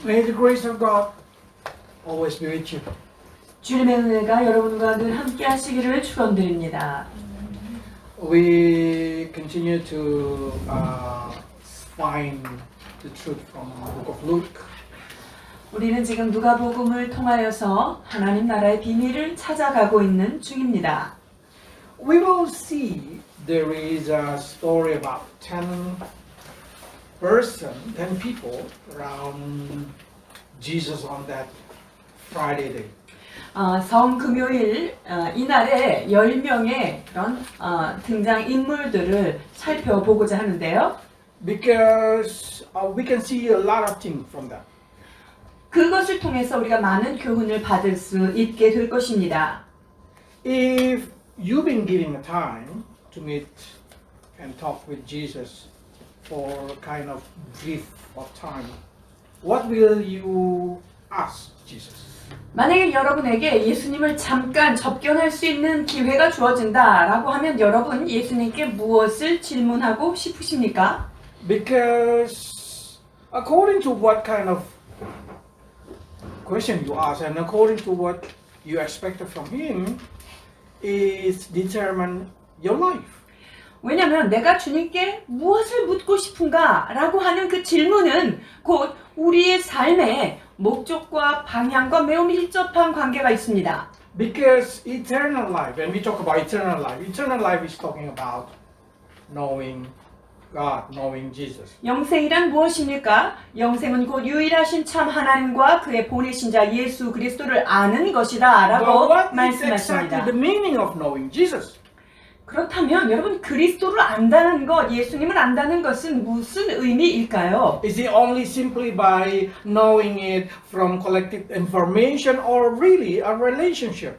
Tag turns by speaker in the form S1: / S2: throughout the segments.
S1: May the grace of God always be with you.
S2: 주님의 은혜가 여러분과 늘 함께 하시기를 축원드립니다.
S1: We continue to find the truth from the book of Luke.
S2: 우리는 지금 누가복음을 통하여서 하나님 나라의 비밀을 찾아가고 있는 중입니다.
S1: We will see there is a story about 10 people around Jesus on that Friday day.
S2: 성금요일 이날에 10명의 그런 등장 인물들을 살펴보고자 하는데요.
S1: Because we can see a lot of things from that.
S2: 그것을 통해서 우리가 많은 교훈을 받을 수 있게 될 것입니다.
S1: If you've been giving a time to meet and talk with Jesus for kind of brief of time, what will you ask Jesus?
S2: 만약에 여러분에게 예수님을 잠깐 접견할 수 있는 기회가 주어진다라고 하면 여러분 예수님께 무엇을 질문하고 싶으십니까?
S1: Because according to what kind of question you ask and according to what you expected from him is determine your life.
S2: 왜냐하면 내가 주님께 무엇을 묻고 싶은가라고 하는 그 질문은 곧 우리의 삶의 목적과 방향과 매우 밀접한 관계가 있습니다.
S1: Because eternal life, when we talk about eternal life is talking about knowing God, knowing Jesus.
S2: 영생이란 무엇입니까? 영생은 곧 유일하신 참 하나님과 그의 보내신 자 예수 그리스도를 아는 것이다
S1: But
S2: 라고
S1: what is
S2: 말씀하십니다.
S1: exactly the meaning of knowing Jesus?
S2: 그렇다면 여러분 그리스도를 안다는 것, 예수님을 안다는 것은 무슨 의미일까요?
S1: Is it only simply by knowing it from collective information or really a relationship?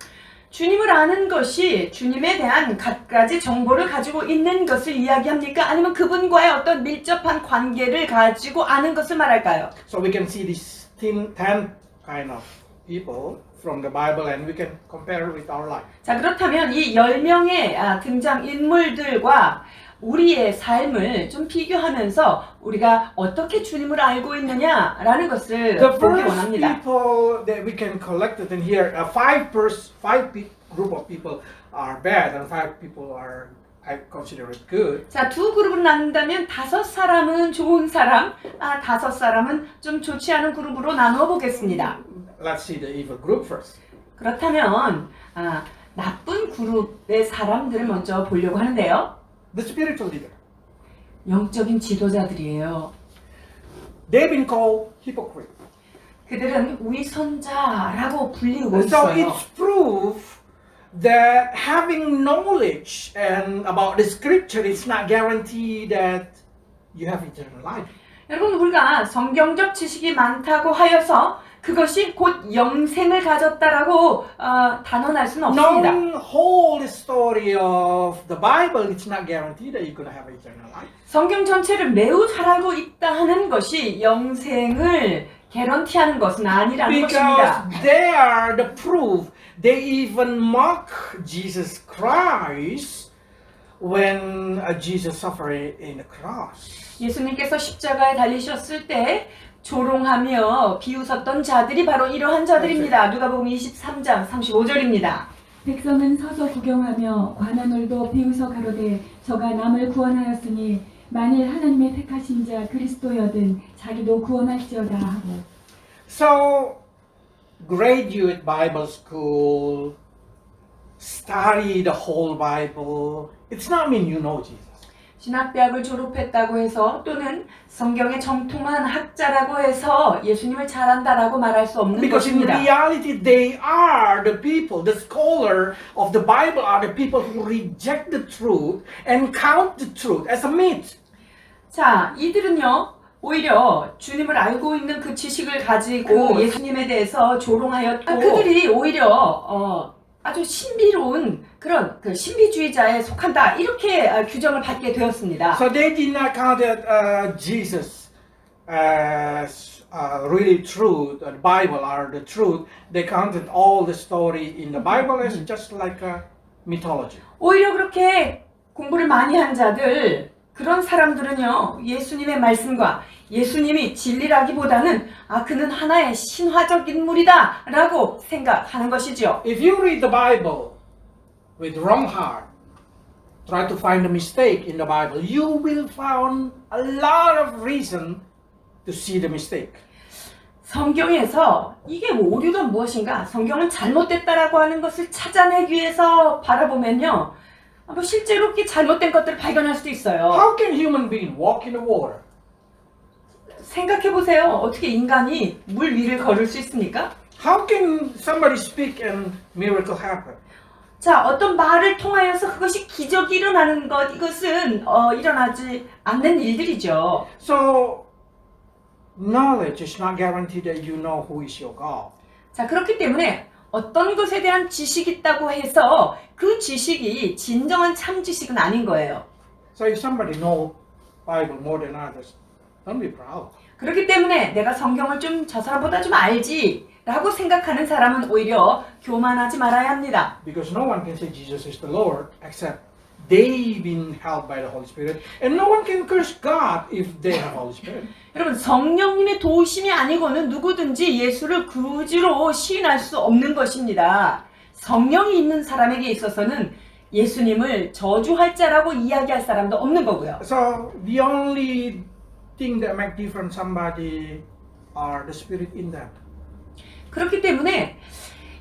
S2: 주님을 아는 것이 주님에 대한 갖가지 정보를 가지고 있는 것을 이야기합니까? 아니면 그분과의 어떤 밀접한 관계를 가지고 아는 것을 말할까요?
S1: So we can see these 10 kind of people from the Bible and we can compare it with our life.
S2: 자, 그렇다면 이 10명의 등장 인물들과 우리의 삶을 좀 비교하면서 우리가 어떻게 주님을 알고 있느냐라는 것을
S1: The
S2: 보기
S1: first
S2: 원합니다.
S1: people that we can collect it in here, group of people are bad and 5 people are, I consider it good.
S2: 자, 두 그룹으로 나눈다면 5사람은 좋은 사람, 5사람은 좀 좋지 않은 그룹으로 나누어 보겠습니다.
S1: Let's see the evil group first.
S2: 그렇다면 나쁜 그룹의 사람들을 먼저 보려고 하는데요.
S1: The spiritual leader.
S2: 영적인 지도자들이에요.
S1: They've been called hypocrite.
S2: 그들은 위선자라고 불리우고
S1: So
S2: 있어요.
S1: it's proof that having knowledge and about the scripture is not guarantee that you have eternal life.
S2: 여러분 우리가 성경적 지식이 많다고 하여서 그것이 곧 영생을 가졌다라고 단언할 수는 없습니다.
S1: Knowing whole the story of the Bible, it's not guaranteed that you're going to have eternal life.
S2: 성경 전체를 매우 잘 알고 있다 하는 것이 영생을 개런티하는 것은 아니라는
S1: Because
S2: 것입니다.
S1: they are the proof. They even mock Jesus Christ when Jesus suffered in the cross.
S2: 예수님께서 십자가에 달리셨을 때 조롱하며 비웃었던 자들이 바로 이러한 자들입니다. 누가복음 23장 35절입니다.
S3: 백성은 서서 구경하며 관원들도 비웃어 가로되 저가 남을 구원하였으니 만일 하나님의 택하신 자 그리스도여든 자기도 구원할지어다 하고.
S1: So, graduate Bible school, study the whole Bible. It's not mean you know Jesus.
S2: 신학대학을 졸업했다고 해서 또는 성경의 정통한 학자라고 해서 예수님을 잘 안다라고 말할 수 없는
S1: Because in
S2: 것입니다.
S1: reality, they are the people, the scholar of the Bible are the people who reject the truth and count the truth as a myth.
S2: 자, 이들은요. 오히려 주님을 알고 있는 그 지식을 가지고 예수님에 대해서 조롱하였고 그들이 오히려 아주 신비로운 그런 그 신비주의자에 속한다 이렇게 규정을 받게 되었습니다.
S1: So they did not count Jesus as really true. The Bible are the truth. They counted all the story in the Bible as just like a mythology.
S2: 오히려 그렇게 공부를 많이 한 자들 그런 사람들은요, 예수님의 말씀과 예수님이 진리라기보다는 그는 하나의 신화적 인물이다 라고 생각하는 것이죠.
S1: If you read the Bible with wrong heart, try to find a mistake in the Bible, you will find a lot of reason to see the mistake.
S2: 성경에서 이게 오류가 무엇인가, 성경은 잘못됐다라고 하는 것을 찾아내기 위해서 바라보면요, 실제로 그렇게 잘못된 것들을 발견할 수도 있어요.
S1: How can human being walk in the water?
S2: 생각해보세요. 어떻게 인간이 물 위를 걸을 수 있습니까?
S1: How can somebody speak and miracle happen?
S2: 자, 어떤 말을 통하여서 그것이 기적이 일어나는 것, 이것은 일어나지 않는 일들이죠.
S1: So, knowledge is not guaranteed that you know who is your God.
S2: 자, 그렇기 때문에 어떤 것에 대한 지식이 있다고 해서 그 지식이 진정한 참 지식은 아닌 거예요.
S1: So if somebody know Bible more than others, don't be proud.
S2: 그렇기 때문에 내가 성경을 좀 저 사람보다 좀 알지 라고 생각하는 사람은 오히려 교만하지 말아야 합니다.
S1: Because no one can say Jesus is the Lord except they've been held by the Holy Spirit. And no one can curse God if they have Holy Spirit.
S2: 여러분, 성령님의 도우심이 아니고는 누구든지 예수를 구주로 시인할 수 없는 것입니다. 성령이 있는 사람에게 있어서는 예수님을 저주할 자라고 이야기할 사람도 없는 거고요.
S1: So the only thing that make different somebody are the Spirit in them.
S2: 그렇기 때문에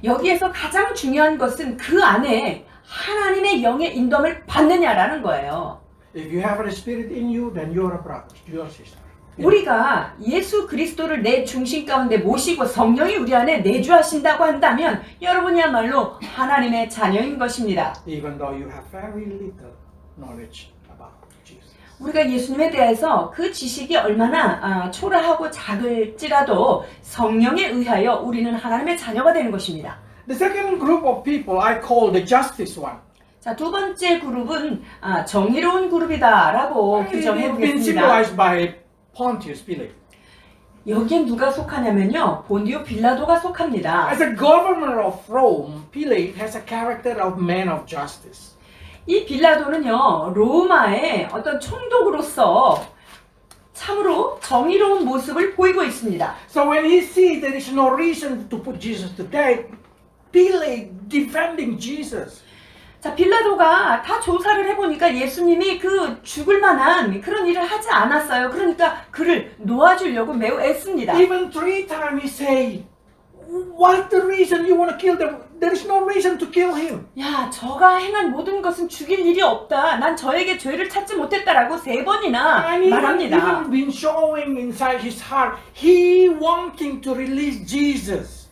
S2: 여기에서 가장 중요한 것은 그 안에 하나님의 영의 인도함을 받느냐라는 거예요.
S1: If you have the Spirit in you, then you are a brother, you are a sister.
S2: 우리가 예수 그리스도를 내 중심 가운데 모시고 성령이 우리 안에 내주하신다고 한다면 여러분이야말로 하나님의 자녀인 것입니다.
S1: Even though you have very little knowledge about Jesus.
S2: 우리가 예수님에 대해서 그 지식이 얼마나 초라하고 작을지라도 성령에 의하여 우리는 하나님의 자녀가 되는 것입니다.
S1: The second group of people I call the justice one.
S2: 자, 두 번째 그룹은 정의로운 그룹이다라고 규정해
S1: It's been
S2: 보겠습니다.
S1: symbolized by Pontius Pilate.
S2: 여기엔 누가 속하냐면요, 본디오 빌라도가 속합니다.
S1: As a governor of Rome, Pilate has a character of man of justice.
S2: 이 빌라도는요, 로마의 어떤 총독으로서 참으로 정의로운 모습을 보이고 있습니다.
S1: So when he sees there is no reason to put Jesus to death, Pilate defending Jesus.
S2: 자, 빌라도가 다 조사를 해보니까 예수님이 그 죽을 만한 그런 일을 하지 않았어요. 그러니까 그를 놓아주려고 매우 애씁니다.
S1: Even 3 times he say, "What the reason you want to kill them? There is no reason to kill him."
S2: 야, 저가 행한 모든 것은 죽일 일이 없다. 난 저에게 죄를 찾지 못했다라고 3번이나
S1: And
S2: 말합니다.
S1: even been showing inside his heart, he wanting to release Jesus.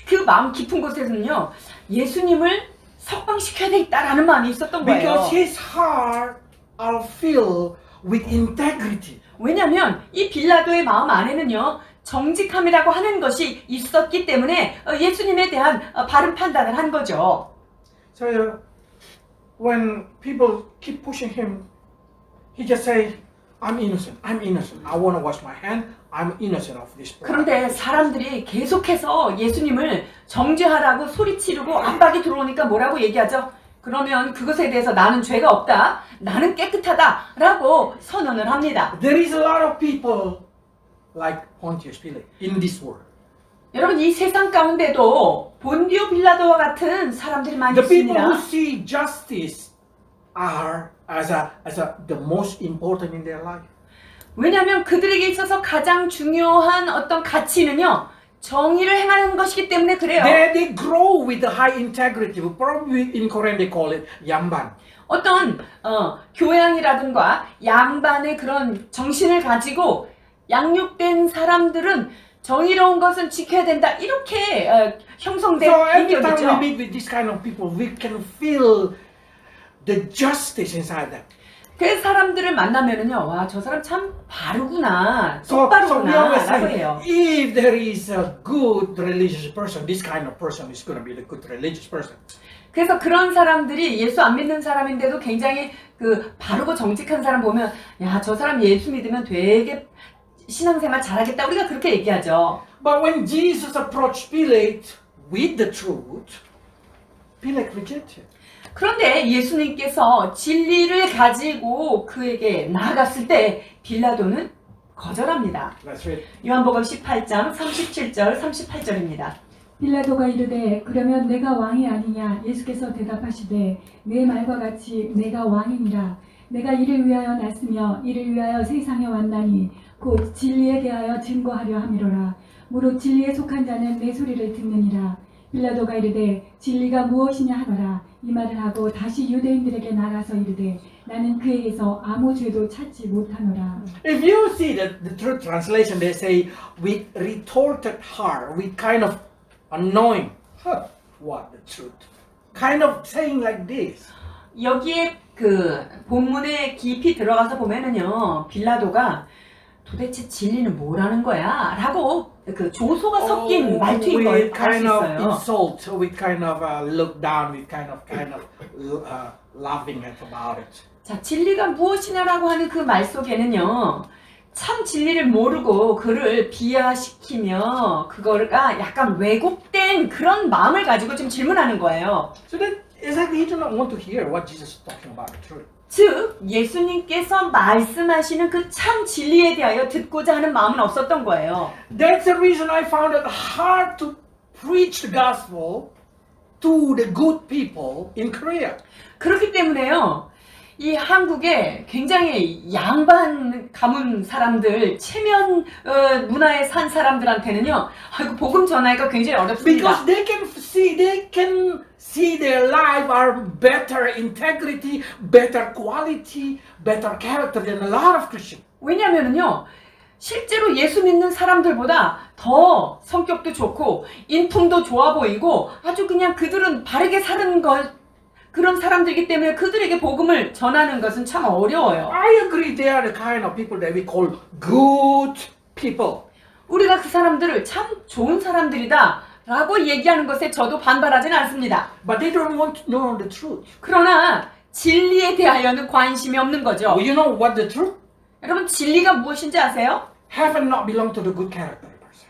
S2: 그 마음 깊은 곳에서는요, 예수님을 석방시켜야 되겠다라는 마음이 있었던 거예요.
S1: Because his heart are filled with integrity.
S2: 왜냐하면 이 빌라도의 마음 안에는요, 정직함이라고 하는 것이 있었기 때문에 예수님에 대한 바른 판단을 한 거죠.
S1: So when people keep pushing him, he just say, "I'm innocent. I'm innocent. I want to wash my hand. I'm innocent of this."
S2: 그런데 사람들이 계속해서 예수님을 정죄하라고 소리치르고 압박이 들어오니까 뭐라고 얘기하죠? 그러면 그것에 대해서 나는 죄가 없다, 나는 깨끗하다 라고 선언을 합니다.
S1: There is a lot of people like Pontius Pilate in this world.
S2: 여러분, 이 세상 가운데도 본디오 빌라도와 같은 사람들이 많이
S1: The people who
S2: 있습니다.
S1: see justice are as the most important in their life.
S2: 왜냐하면 그들에게 있어서 가장 중요한 어떤 가치는요, 정의를 행하는 것이기 때문에 그래요.
S1: They grow with the high integrity. Probably in Korean they call it 양반.
S2: 어떤 교양이라든가 양반의 그런 정신을 가지고 양육된 사람들은 정의로운 것은 지켜야 된다, 이렇게 형성된
S1: So every time
S2: 인격이죠.
S1: we meet with this kind of people, we can feel the justice inside them.
S2: 그 사람들을 만나면은요, 와, 저 사람 참 바르구나,
S1: So we
S2: 똑바르구나
S1: always
S2: 라고
S1: say,
S2: 해요.
S1: if there is a good religious person, this kind of person is going to be the good religious person.
S2: 그래서 그런 사람들이 예수 안 믿는 사람인데도 굉장히 그 바르고 정직한 사람 보면, 야, 저 사람 예수 믿으면 되게 신앙생활 잘하겠다, 우리가 그렇게 얘기하죠.
S1: But when Jesus approached Pilate with the truth, Pilate rejected.
S2: 그런데 예수님께서 진리를 가지고 그에게 나아갔을 때 빌라도는 거절합니다.
S1: Let's read.
S2: 요한복음 18장 37절 38절입니다.
S3: 빌라도가 이르되 그러면 내가 왕이 아니냐? 예수께서 대답하시되 내 말과 같이 내가 왕이니라. 내가 이를 위하여 났으며 이를 위하여 세상에 왔나니 곧 진리에 대하여 증거하려 함이로라. 무릇 진리에 속한 자는 내 소리를 듣느니라. 빌라도가 이르되 진리가 무엇이냐 하더라. 이 말을 하고 다시 유대인들에게 나가서 이르되 나는 그에게서 아무 죄도 찾지 못하노라.
S1: If you see the true translation, they say with retorted heart, with kind of annoying. Huh, what the truth? Kind of saying like this.
S2: 여기에 그 본문에 깊이 들어가서 보면은요, 빌라도가 도대체 진리는 뭐라는 거야? 라고 그 조소가 섞인 말투인 걸
S1: with
S2: 알 수
S1: kind of
S2: 있어요.
S1: insult, with kind of look down, with kind of laughing about it.
S2: 자, 진리가 무엇이냐라고 하는 그 말 속에는요, 참 진리를 모르고 그를 비하시키며 그거가 약간 왜곡된 그런 마음을 가지고 지금 질문하는 거예요.
S1: So that exactly he do not want to hear what Jesus is talking about the truth.
S2: 즉, 예수님께서 말씀하시는 그 참 진리에 대하여 듣고자 하는 마음은 없었던 거예요.
S1: That's the reason I found it hard to preach the gospel to the good people in Korea.
S2: 그렇기 때문에요, 이 한국에 굉장히 양반 가문 사람들, 체면 문화에 산 사람들한테는요, 아이고 복음 전하기가 굉장히 어렵습니다.
S1: Because they can see their life are better integrity, better quality, better character than a lot of Christians.
S2: 왜냐면은요, 실제로 예수 믿는 사람들보다 더 성격도 좋고 인품도 좋아 보이고 아주 그냥 그들은 바르게 사는 그런 사람들이기 때문에 그들에게 복음을 전하는 것은 참 어려워요.
S1: I agree they are the kind of people that we call good people.
S2: 우리가 그 사람들을 참 좋은 사람들이다 라고 얘기하는 것에 저도 반발하진 않습니다.
S1: But they don't want to know the truth.
S2: 그러나 진리에 대하여는 관심이 없는 거죠.
S1: Well, you know what the truth?
S2: 여러분, 진리가 무엇인지 아세요?
S1: Heaven not belong to the good character person.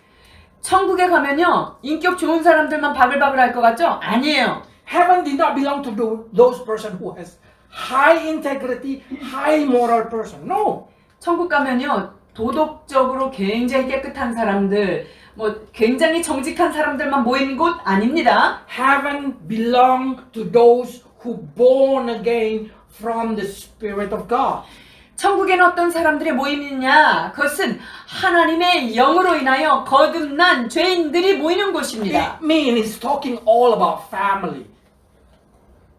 S2: 천국에 가면요, 인격 좋은 사람들만 바글바글 할 것 같죠? 아니에요.
S1: Heaven did not belong to those person who has high integrity, high moral person. No.
S2: 천국 가면요, 도덕적으로 굉장히 깨끗한 사람들, 뭐 굉장히 정직한 사람들만 모이는 곳 아닙니다.
S1: Heaven belong to those who born again from the Spirit of God.
S2: 천국에는 어떤 사람들의 모임이냐? 그것은 하나님의 영으로 인하여 거듭난 죄인들이 모이는 곳입니다.
S1: It means it's talking all about family.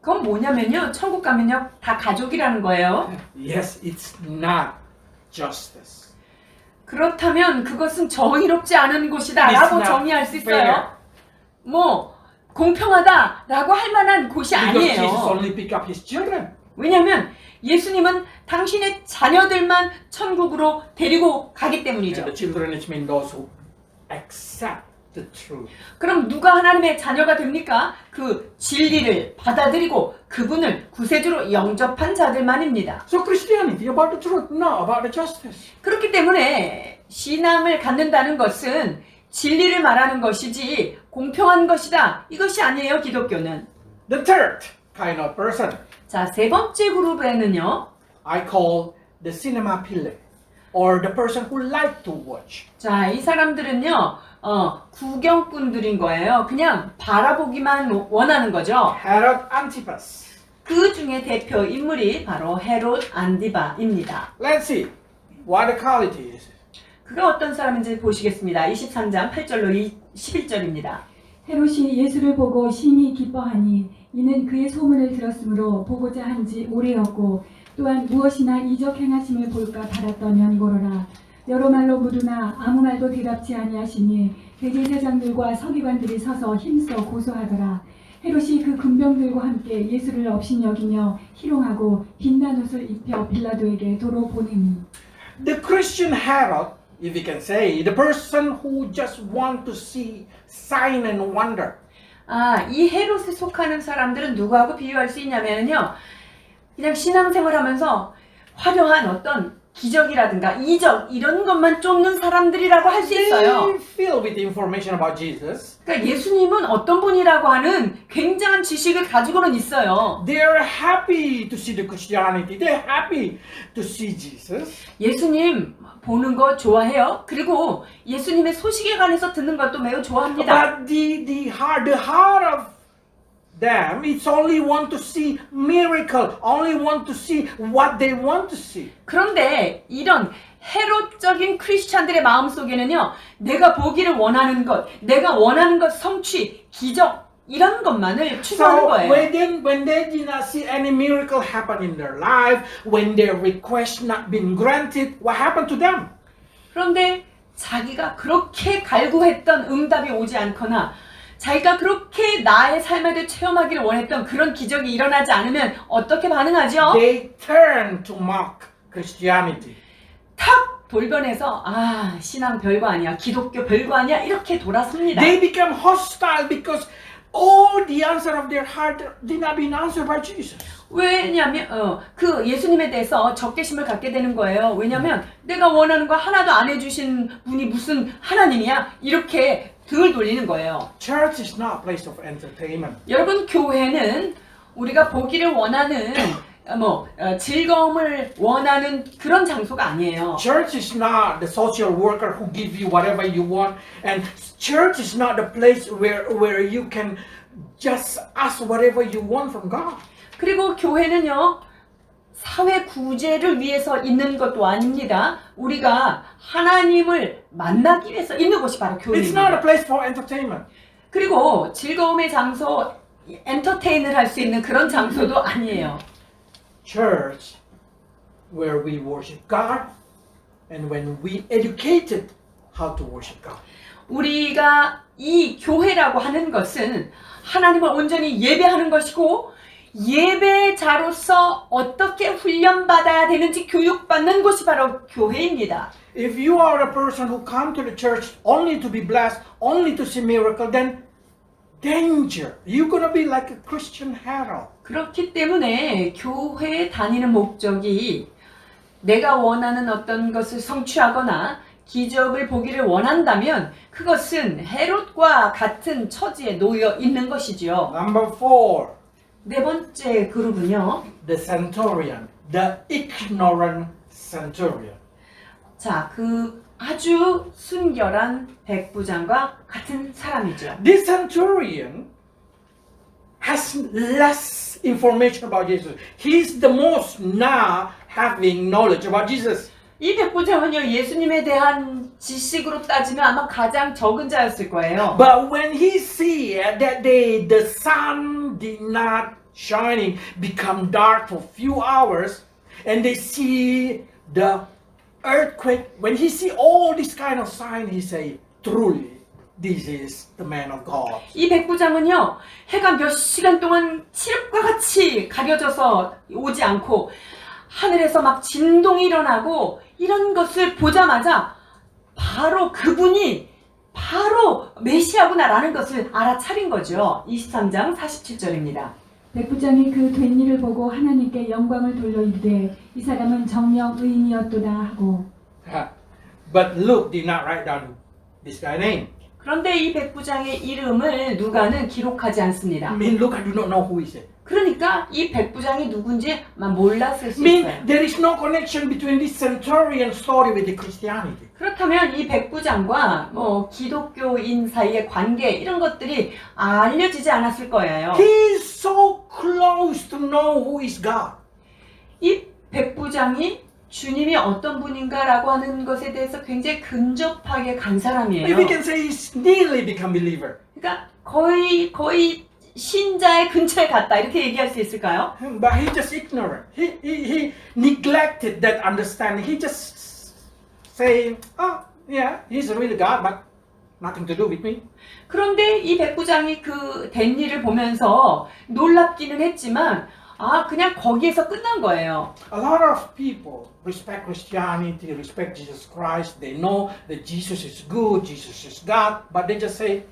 S2: 그건 뭐냐면요, 천국 가면요, 다 가족이라는 거예요.
S1: Yes, it's not justice.
S2: 그렇다면 그것은 정의롭지 않은 곳이다 라고
S1: It's not
S2: 정의할 수 있어요.
S1: fair.
S2: 뭐 공평하다 라고 할 만한 곳이
S1: Because Jesus
S2: 아니에요.
S1: only pick up his children.
S2: 왜냐하면 예수님은 당신의 자녀들만 천국으로 데리고 가기 때문이죠.
S1: And the children is mean those who accept the truth.
S2: 그럼 누가 하나님의 자녀가 됩니까? 그 진리를 받아들이고 그분을 구세주로 영접한 자들만입니다.
S1: So Christianity about the truth, not about the justice.
S2: 그렇기 때문에 신앙을 갖는다는 것은 진리를 말하는 것이지 공평한 것이다, 이것이 아니에요. 기독교는.
S1: The third kind of person
S2: 자, 세 번째 그룹에는요,
S1: I call the cinema pillar or the person who like to watch.
S2: 자, 이 사람들은요, 구경꾼들인 거예요. 그냥 바라보기만 원하는 거죠.
S1: Herod Antipas.
S2: 그 중에 대표 인물이 바로 헤롯 안디바입니다.
S1: Let's see what the quality is.
S2: 그가 어떤 사람인지 보시겠습니다. 23장 8절로 11절입니다.
S3: 헤롯이 예수를 보고 심히 기뻐하니 이는 그의 소문을 들었으므로 보고자 한지 오래였고 또한 무엇이나 이적 행하심을 볼까 바랐던 연고로라. 여러 말로 물으나 아무 말도 대답지 아니하시니 대제사장들과 서기관들이 서서 힘써 고소하더라. 헤롯이 그 군병들과 함께 예수를 업신여기며 희롱하고 빛난 옷을 입혀 빌라도에게 도로 보내니.
S1: The Christian Herod, if you can say, the person who just want to see sign and wonder.
S2: 아, 이 헤롯에 속하는 사람들은 누구하고 비유할 수 있냐면요, 그냥 신앙생활 하면서 화려한 어떤 기적이라든가 이적 이런 것만 쫓는 사람들이라고 할 수 있어요.
S1: They filled with information about Jesus.
S2: 그러니까 예수님은 어떤 분이라고 하는 굉장한 지식을 가지고는 있어요.
S1: They're happy to see the Christianity. They're happy to see Jesus.
S2: 예수님 보는 거 좋아해요. 그리고 예수님의 소식에 관해서 듣는 것도 매우 좋아합니다.
S1: But the heart of them, it's only want to see miracle, only want to see what they want to see.
S2: 그런데 이런 헤롯적인 크리스찬들의 마음속에는요, 내가 보기를 원하는 것, 내가 원하는 것 성취, 기적 이런 것만을 추구하는
S1: So
S2: 거예요.
S1: when they did not see any miracle happen in their life, when their request not been granted, what happened to them?
S2: 그런데 자기가 그렇게 갈구했던 응답이 오지 않거나 자기가 그렇게 나의 삶에도 체험하기를 원했던 그런 기적이 일어나지 않으면 어떻게 반응하죠?
S1: They turn to mock Christianity.
S2: 탁 돌변해서 아 신앙 별거 아니야, 기독교 별거 아니야 이렇게 돌아섭니다.
S1: They become hostile because all the answer of their heart did not be answered by Jesus.
S2: 왜냐면 그 예수님에 대해서 적개심을 갖게 되는 거예요. 왜냐면 내가 원하는 거 하나도 안 해주신 분이 무슨 하나님이야 이렇게 등을 돌리는 거예요.
S1: Church is not a place of entertainment.
S2: 여러분 교회는 우리가 보기를 원하는 즐거움을 원하는 그런 장소가 아니에요.
S1: Church is not the social worker who give you whatever you want, and church is not the place where you can just ask whatever you want from God.
S2: 그리고 교회는요 사회 구제를 위해서 있는 것도 아닙니다. 우리가 하나님을 만나기 위해서 있는 곳이 바로
S1: It's not a
S2: 교회입니다.
S1: place for entertainment.
S2: 그리고 즐거움의 장소, 엔터테인을 할 수 있는 그런 장소도 아니에요.
S1: Church where we worship God and when we educated how to worship God.
S2: 우리가 이 교회라고 하는 것은 하나님을 온전히 예배하는 것이고 예배자로서 어떻게 훈련받아야 되는지 교육받는 곳이 바로 교회입니다.
S1: If you are a person who come to the church only to be blessed, only to see miracle, then danger. You're gonna be like a Christian Harold.
S2: 그렇기 때문에 교회에 다니는 목적이 내가 원하는 어떤 것을 성취하거나 기적을 보기를 원한다면 그것은 헤롯과 같은 처지에 놓여 있는 것이지요.
S1: Number 4,
S2: 네 번째 그룹은요.
S1: the centurion, the ignorant centurion.
S2: 자, 그 아주 순결한 백부장과 같은 사람이죠.
S1: This centurion has less information about Jesus. He's the most now having knowledge about Jesus.
S2: 이 백부장은요 예수님에 대한 지식으로 따지면 아마 가장 적은 자였을 거예요.
S1: But when he see that the sun did not shining, become dark for few hours, and they see the earthquake, when he see all this kind of sign, he say, truly, this is the man of God.
S2: 이 백부장은요 해가 몇 시간 동안 칠흑과 같이 가려져서 오지 않고 하늘에서 막 진동이 일어나고 이런 것을 보자마자 바로 그분이 바로 메시아구나라는 것을 알아차린 거죠. 23장 47절입니다.
S3: 백부장이 그 된 일을 보고 하나님께 영광을 돌려 이르되 이 사람은 정녕 의인이었도다 하고
S1: But Luke did not write down this guy's name.
S2: 그런데 이 백부장의 이름을 누가는 기록하지 않습니다.
S1: I mean, Luke, I do not know who is it.
S2: 그러니까 이 백부장이 누군지 몰랐을 수
S1: I mean,
S2: 있어요.
S1: there is no connection between this centurion story with the Christianity.
S2: 그렇다면 이 백부장과 기독교인 사이의 관계 이런 것들이 알려지지 않았을 거예요.
S1: He is so close to know who is God.
S2: 이 백부장이 주님이 어떤 분인가라고 하는 것에 대해서 굉장히 근접하게 간 사람이에요.
S1: If we can say he's nearly become believer.
S2: 그러니까 거의 신자의 근처에 갔다 이렇게 얘기할 수 있을까요?
S1: But he just ignorant. He neglected that understanding. He just saying, oh yeah, he's really God, but nothing to do with me.
S2: 그런데 이 백부장이 그 된 일을 보면서 놀랍기는 했지만 그냥 거기에서 끝난 거예요.
S1: A lot of people respect Christianity, respect Jesus Christ. They know that Jesus is good, Jesus is God, but they just say,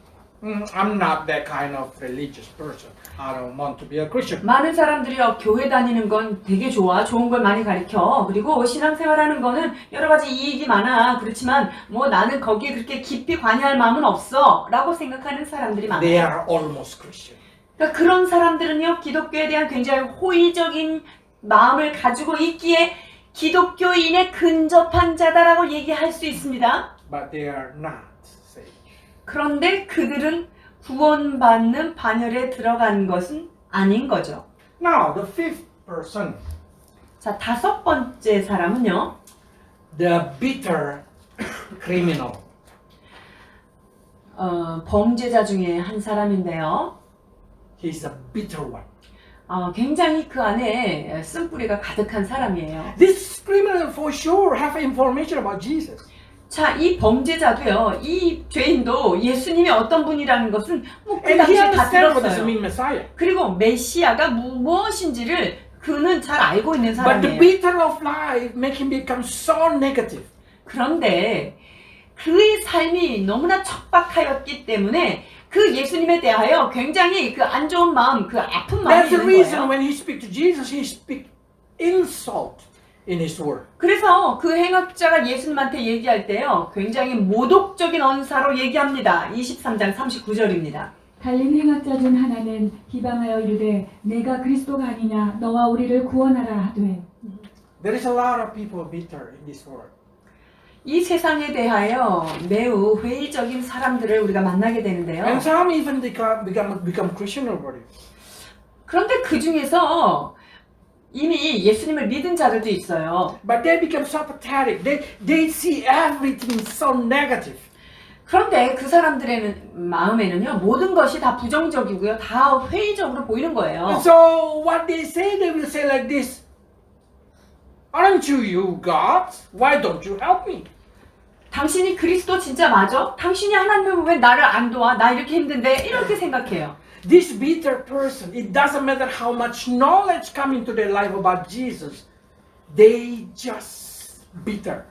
S1: I'm not that kind of religious person. I don't want to be a Christian.
S2: 많은 사람들이요, 교회 다니는 건 되게 좋아. 좋은 걸 많이 가르쳐. 그리고 신앙생활하는 거는 여러 가지 이익이 많아. 그렇지만 뭐 나는 거기에 그렇게 깊이 관여할 마음은 없어. 라고 생각하는 사람들이
S1: They
S2: 많아요.
S1: are almost Christian.
S2: 그러니까 그런 사람들은요, 기독교에 대한 굉장히 호의적인 마음을 가지고 있기에 기독교인에 근접한 자다라고 얘기할 수 있습니다.
S1: But they are not saved.
S2: 그런데 그들은 구원받는 반열에 들어간 것은 아닌 거죠.
S1: Now, the fifth person,
S2: 자, 다섯 번째 사람은요.
S1: the bitter criminal.
S2: 범죄자 중에 한 사람인데요.
S1: He's a bitter one.
S2: 굉장히 그 안에 쓴뿌리가 가득한 사람이에요.
S1: This criminal for sure have information about Jesus.
S2: 자, 이 범죄자도요, 이 죄인도 예수님이 어떤 분이라는 것은 뭐 그
S1: And he
S2: 당시에 다
S1: understands what does
S2: 들었어요.
S1: mean Messiah.
S2: 그리고 메시아가 무엇인지를 그는 잘 알고 있는
S1: But the
S2: 사람이에요.
S1: bitter of life make him become so negative.
S2: 그런데 그의 삶이 너무나 척박하였기 때문에 그 예수님에 대하여 굉장히 그 안 좋은 마음, 그 아픈 마음이
S1: That's the
S2: 있는
S1: reason
S2: 거예요.
S1: when he speaks to Jesus, he speaks insult in his word.
S2: 그래서 그 행악자가 예수님한테 얘기할 때요, 굉장히 모독적인 언사로 얘기합니다. 23장 39절입니다.
S3: 달린 행악자 중 하나는 비방하여 이르되 내가 그리스도가 아니냐 너와 우리를 구원하라 하되.
S1: There is a lot of people bitter in this world.
S2: 이 세상에 대하여 매우 회의적인 사람들을 우리가 만나게 되는데요.
S1: And some even become Christian already.
S2: 그런데 그 중에서 이미 예수님을 믿은 자들도 있어요.
S1: But they become so pathetic. They see everything so negative.
S2: 그런데 그 사람들의 마음에는요, 모든 것이 다 부정적이고요, 다 회의적으로 보이는 거예요.
S1: And so what they will say like this. Aren't you God? Why don't you help me?
S2: 당신이 그리스도 진짜 맞아? 당신이 하나님은 왜 나를 안 도와? 나 이렇게 힘든데? 이렇게 생각해요.
S1: This bitter person, it doesn't matter how much knowledge come into their life about Jesus, they just bitter.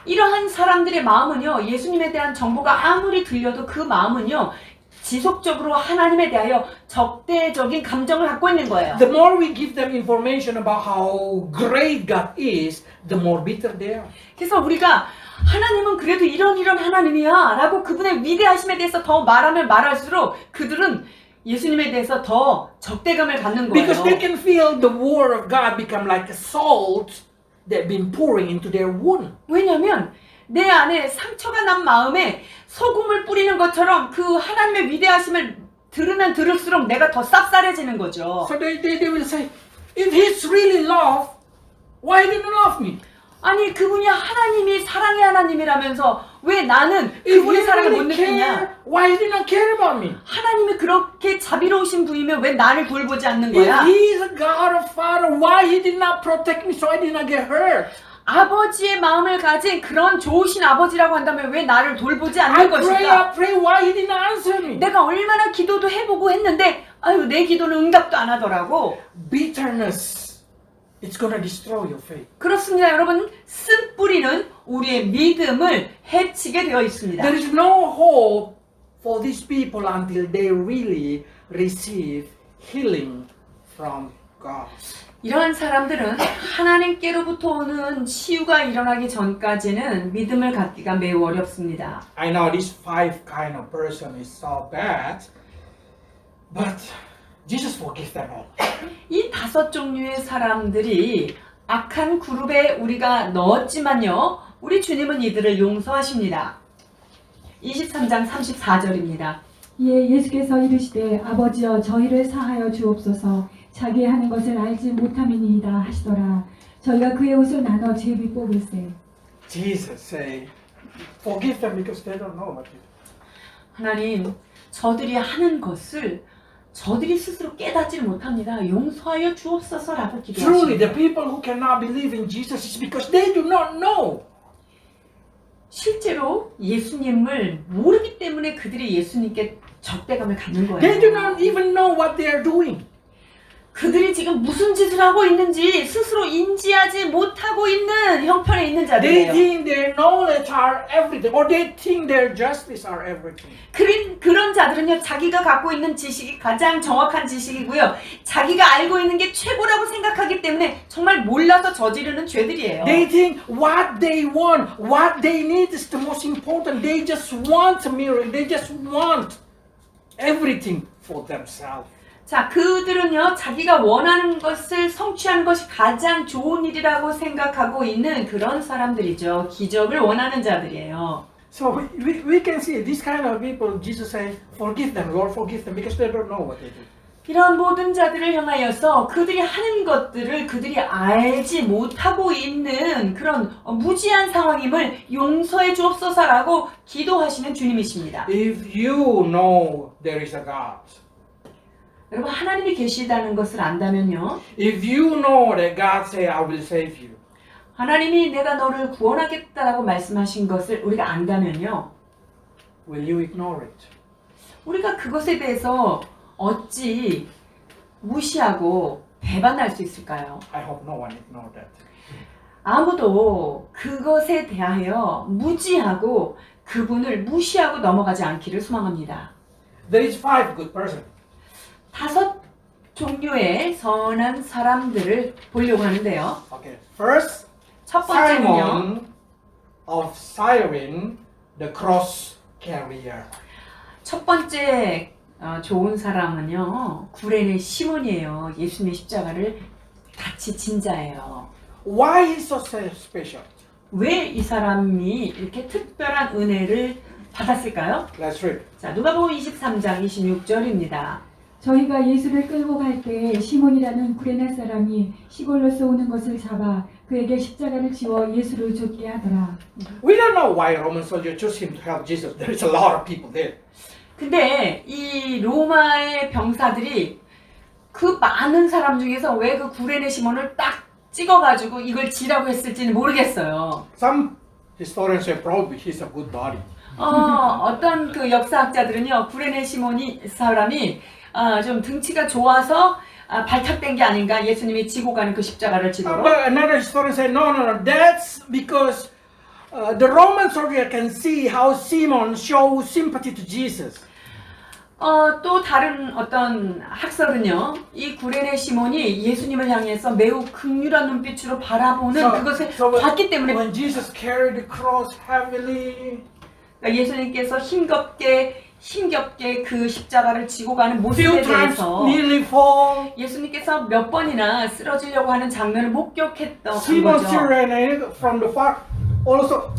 S2: 이러한 사람들의 마음은요, 예수님에 대한 정보가 아무리 들려도 그 마음은요, 지속적으로 하나님에 대하여 적대적인 감정을 갖고 있는 거예요.
S1: The more we give them information about how great God is, the more bitter they are.
S2: 그래서 우리가 하나님은 그래도 이런 하나님이야 라고 그분의 위대하심에 대해서 더 말하면 말할수록 그들은 예수님에 대해서 더 적대감을 갖는 거예요.
S1: Because they can feel the word of God become like a salt that been pouring into their wound.
S2: 왜냐하면 내 안에 상처가 난 마음에 소금을 뿌리는 것처럼 그 하나님의 위대하심을 들으면 들을수록 내가 더 쌉쌀해지는 거죠.
S1: So they will say, if he's really love, why didn't he love me?
S2: 아니 그분이 하나님이 사랑의 하나님이라면서 왜 나는
S1: If
S2: 그분의
S1: he
S2: 사랑을 못
S1: really
S2: 느끼냐?
S1: care, why didn't he care about me?
S2: 하나님이 그렇게 자비로우신 분이면 왜 나를 돌보지 않는
S1: If
S2: 거야?
S1: he is a God of Father, why he did not protect me so I did not get hurt?
S2: 아버지의 마음을 가진 그런 좋으신 아버지라고 한다면 왜 나를 돌보지
S1: I
S2: 않는 것일까?
S1: pray, why he did not answer me?
S2: 내가 얼마나 기도도 해보고 했는데 아유 내 기도는 응답도 안 하더라고.
S1: Bitterness, it's gonna destroy your faith.
S2: 그렇습니다. 여러분, 쓴뿌리는 우리의 믿음을 해치게 되어 있습니다.
S1: There is no hope for these people until they really receive healing from God.
S2: 이러한 사람들은 하나님께로부터 오는 치유가 일어나기 전까지는 믿음을 갖기가 매우 어렵습니다.
S1: I know this five kind of person is so bad, but Jesus forgives them all.
S2: 이 다섯 종류의 사람들이 악한 그룹에 우리가 넣었지만요, 우리 주님은 이들을 용서하십니다. 23장 34절입니다.
S3: 이에 예수께서 이르시되 아버지여 저희를 사하여 주옵소서 자기 하는 것을 알지 못함이니이다 하시더라. 저희가 그의 옷을 나눠 제비 뽑을세.
S1: Jesus say, forgive them because they don't know what they do.
S2: 하나님, 저들이 하는 것을 저들이 스스로 깨닫지 못합니다. 용서하여 주옵소서라고
S1: Truly, the
S2: 기도하십니다.
S1: people who cannot believe in Jesus is because they do not know.
S2: 실제로 예수님을 모르기 때문에 그들이 예수님께 적대감을 갖는
S1: They do
S2: 거예요.
S1: not even know what they are doing.
S2: 그들이 지금 무슨 짓을 하고 있는지 스스로 인지하지 못하고 있는 형편에 있는
S1: They
S2: 자들이에요.
S1: think their knowledge are everything, or they think their justice are everything.
S2: 그런 자들은요, 자기가 갖고 있는 지식이 가장 정확한 지식이고요. 자기가 알고 있는 게 최고라고 생각하기 때문에 정말 몰라서 저지르는 죄들이에요.
S1: They think what they want, what they need is the most important. They just want a miracle. They just want everything for themselves.
S2: 자, 그들은요, 자기가 원하는 것을 성취하는 것이 가장 좋은 일이라고 생각하고 있는 그런 사람들이죠. 기적을 원하는 자들이에요.
S1: So we can see this kind of people, Jesus says, forgive them, Lord, forgive them, because they don't know what they do.
S2: 이런 모든 자들을 향하여서 그들이 하는 것들을 그들이 알지 못하고 있는 그런 무지한 상황임을 용서해 주옵소서라고 기도하시는 주님이십니다.
S1: If you know there is a God,
S2: 여러분, 하나님이 계시다는 것을 안다면요,
S1: if you know that God say, I will save you,
S2: 하나님이 내가 너를 구원하겠다라고 말씀하신 것을 우리가 안다면요,
S1: will you ignore it?
S2: 우리가 그것에 대해서 어찌 무시하고 배반할 수 있을까요?
S1: I hope no one ignore that.
S2: 아무도 그것에 대하여 무지하고 그분을 무시하고 넘어가지 않기를 소망합니다.
S1: There is 5 good persons.
S2: 5 종류의 선한 사람들을 보려고 하는데요.
S1: Okay. First,
S2: 첫 번째는요.
S1: Simon of Cyrene, the cross carrier.
S2: 첫 번째 좋은 사람은요. 구레네 시몬이에요. 예수님의 십자가를 같이 진 자예요.
S1: Why is so special?
S2: 왜 이 사람이 이렇게 특별한 은혜를 받았을까요?
S1: Let's read.
S2: 자, 누가복음 23장 26절입니다.
S3: 저희가 예수를 끌고 갈 때 시몬이라는 구레네 사람이 시골로서 오는 것을 잡아 그에게 십자가를 지워 예수를 쫓게 하더라.
S1: We don't know why Roman soldiers chose him to help Jesus. There is a lot of people there.
S2: 근데 이 로마의 병사들이 그 많은 사람 중에서 왜 그 구레네 시몬을 딱 찍어가지고 이걸 지라고 했을지는 모르겠어요.
S1: Some historians say probably he's a good body.
S2: 어떤 그 역사학자들은요, 구레네 시몬이 사람이 좀 등치가 좋아서 발탁된 게 아닌가, 예수님이 지고 가는 그 십자가를 지도록.
S1: But another historian said no. That's because the Roman soldier can see how Simon shows sympathy to Jesus.
S2: 또 다른 어떤 학설은요, 이 구레네 시몬이 예수님을 향해서 매우 긍휼한 눈빛으로 바라보는 그것을 봤기 때문에
S1: when Jesus carried the cross heavily,
S2: 그러니까 예수님께서 힘겹게 그 십자가를 지고 가는 모습에
S1: few times
S2: 대해서
S1: nearly fall.
S2: 예수님께서 몇 번이나 쓰러지려고 하는 장면을 목격했던
S1: Simon
S2: 거죠.
S1: Cyrene from the far also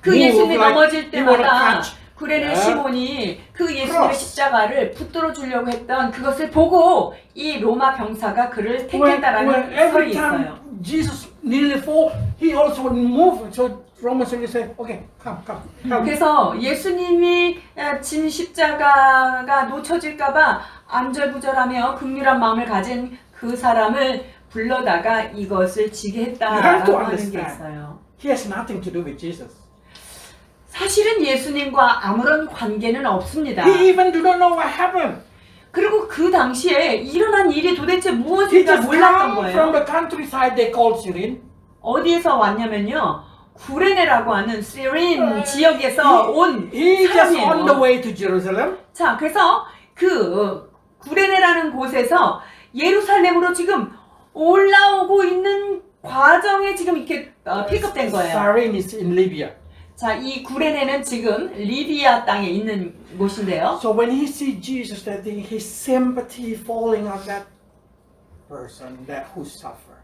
S2: 그
S1: move
S2: 예수님이
S1: like
S2: 넘어질
S1: he wanna
S2: 때마다
S1: catch.
S2: 구레네
S1: Yeah.
S2: 시몬이 그 예수님의
S1: Cross.
S2: 십자가를 붙들어 주려고 했던 그것을 보고 이 로마 병사가 그를 택했다라는
S1: every
S2: 설이
S1: time
S2: 있어요.
S1: Jesus nearly fall, he also would move. So Roman soldiers say, okay, come.
S2: 그래서 예수님이 진 십자가가 놓쳐질까봐 안절부절하며 긍휼한 마음을 가진 그 사람을 불러다가 이것을 지게
S1: You have to
S2: 했다라고 하는 게
S1: understand.
S2: 있어요.
S1: He has nothing to do with Jesus.
S2: 사실은 예수님과 아무런 관계는 없습니다.
S1: He even do not know what happened.
S2: 그리고 그 당시에 일어난 일이 도대체
S1: He
S2: 무엇인가
S1: just
S2: 몰랐던
S1: come from
S2: 거예요.
S1: the countryside they called Cyrene.
S2: 어디에서 왔냐면요, 구레네라고 하는 시린 지역에서 온
S1: He just on the
S2: 사람이에요.
S1: way to Jerusalem.
S2: 자, 그래서 그 구레네라는 곳에서 예루살렘으로 지금 올라오고 있는 과정에 지금 이렇게 픽업된 거예요.
S1: Cyrene is in Libya.
S2: 자, 이 구레네는 지금 리비아 땅에 있는 곳인데요.
S1: So when he see Jesus, that thing, his sympathy falling on that person that who suffer.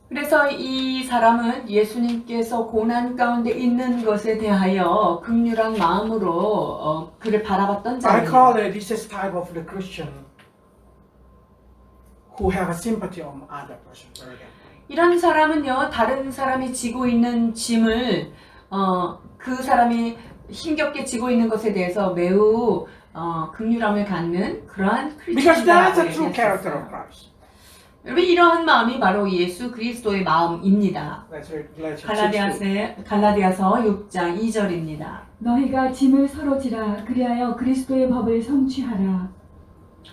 S2: 그래서 이 사람은 예수님께서 고난 가운데 있는 것에 대하여 긍휼한 마음으로 그를 바라봤던
S1: I call
S2: 자예요.
S1: it this is type of the Christian who have a sympathy on other person.
S2: 이런 사람은요, 다른 사람이 지고 있는 짐을 그 사람이 힘겹게 지고 있는 것에 대해서 매우 긍휼함을 갖는 그러한
S1: Because that's a true
S2: 크리스천이라고
S1: character of
S2: 얘기했어요.
S1: Christ.
S2: 여러분, 이러한 마음이 바로 예수 그리스도의 마음입니다.
S1: Let's read Galatians 6:2.
S2: 갈라디아서 6장 2절입니다.
S3: 너희가 짐을 서로 지라 그리하여 그리스도의 법을 성취하라.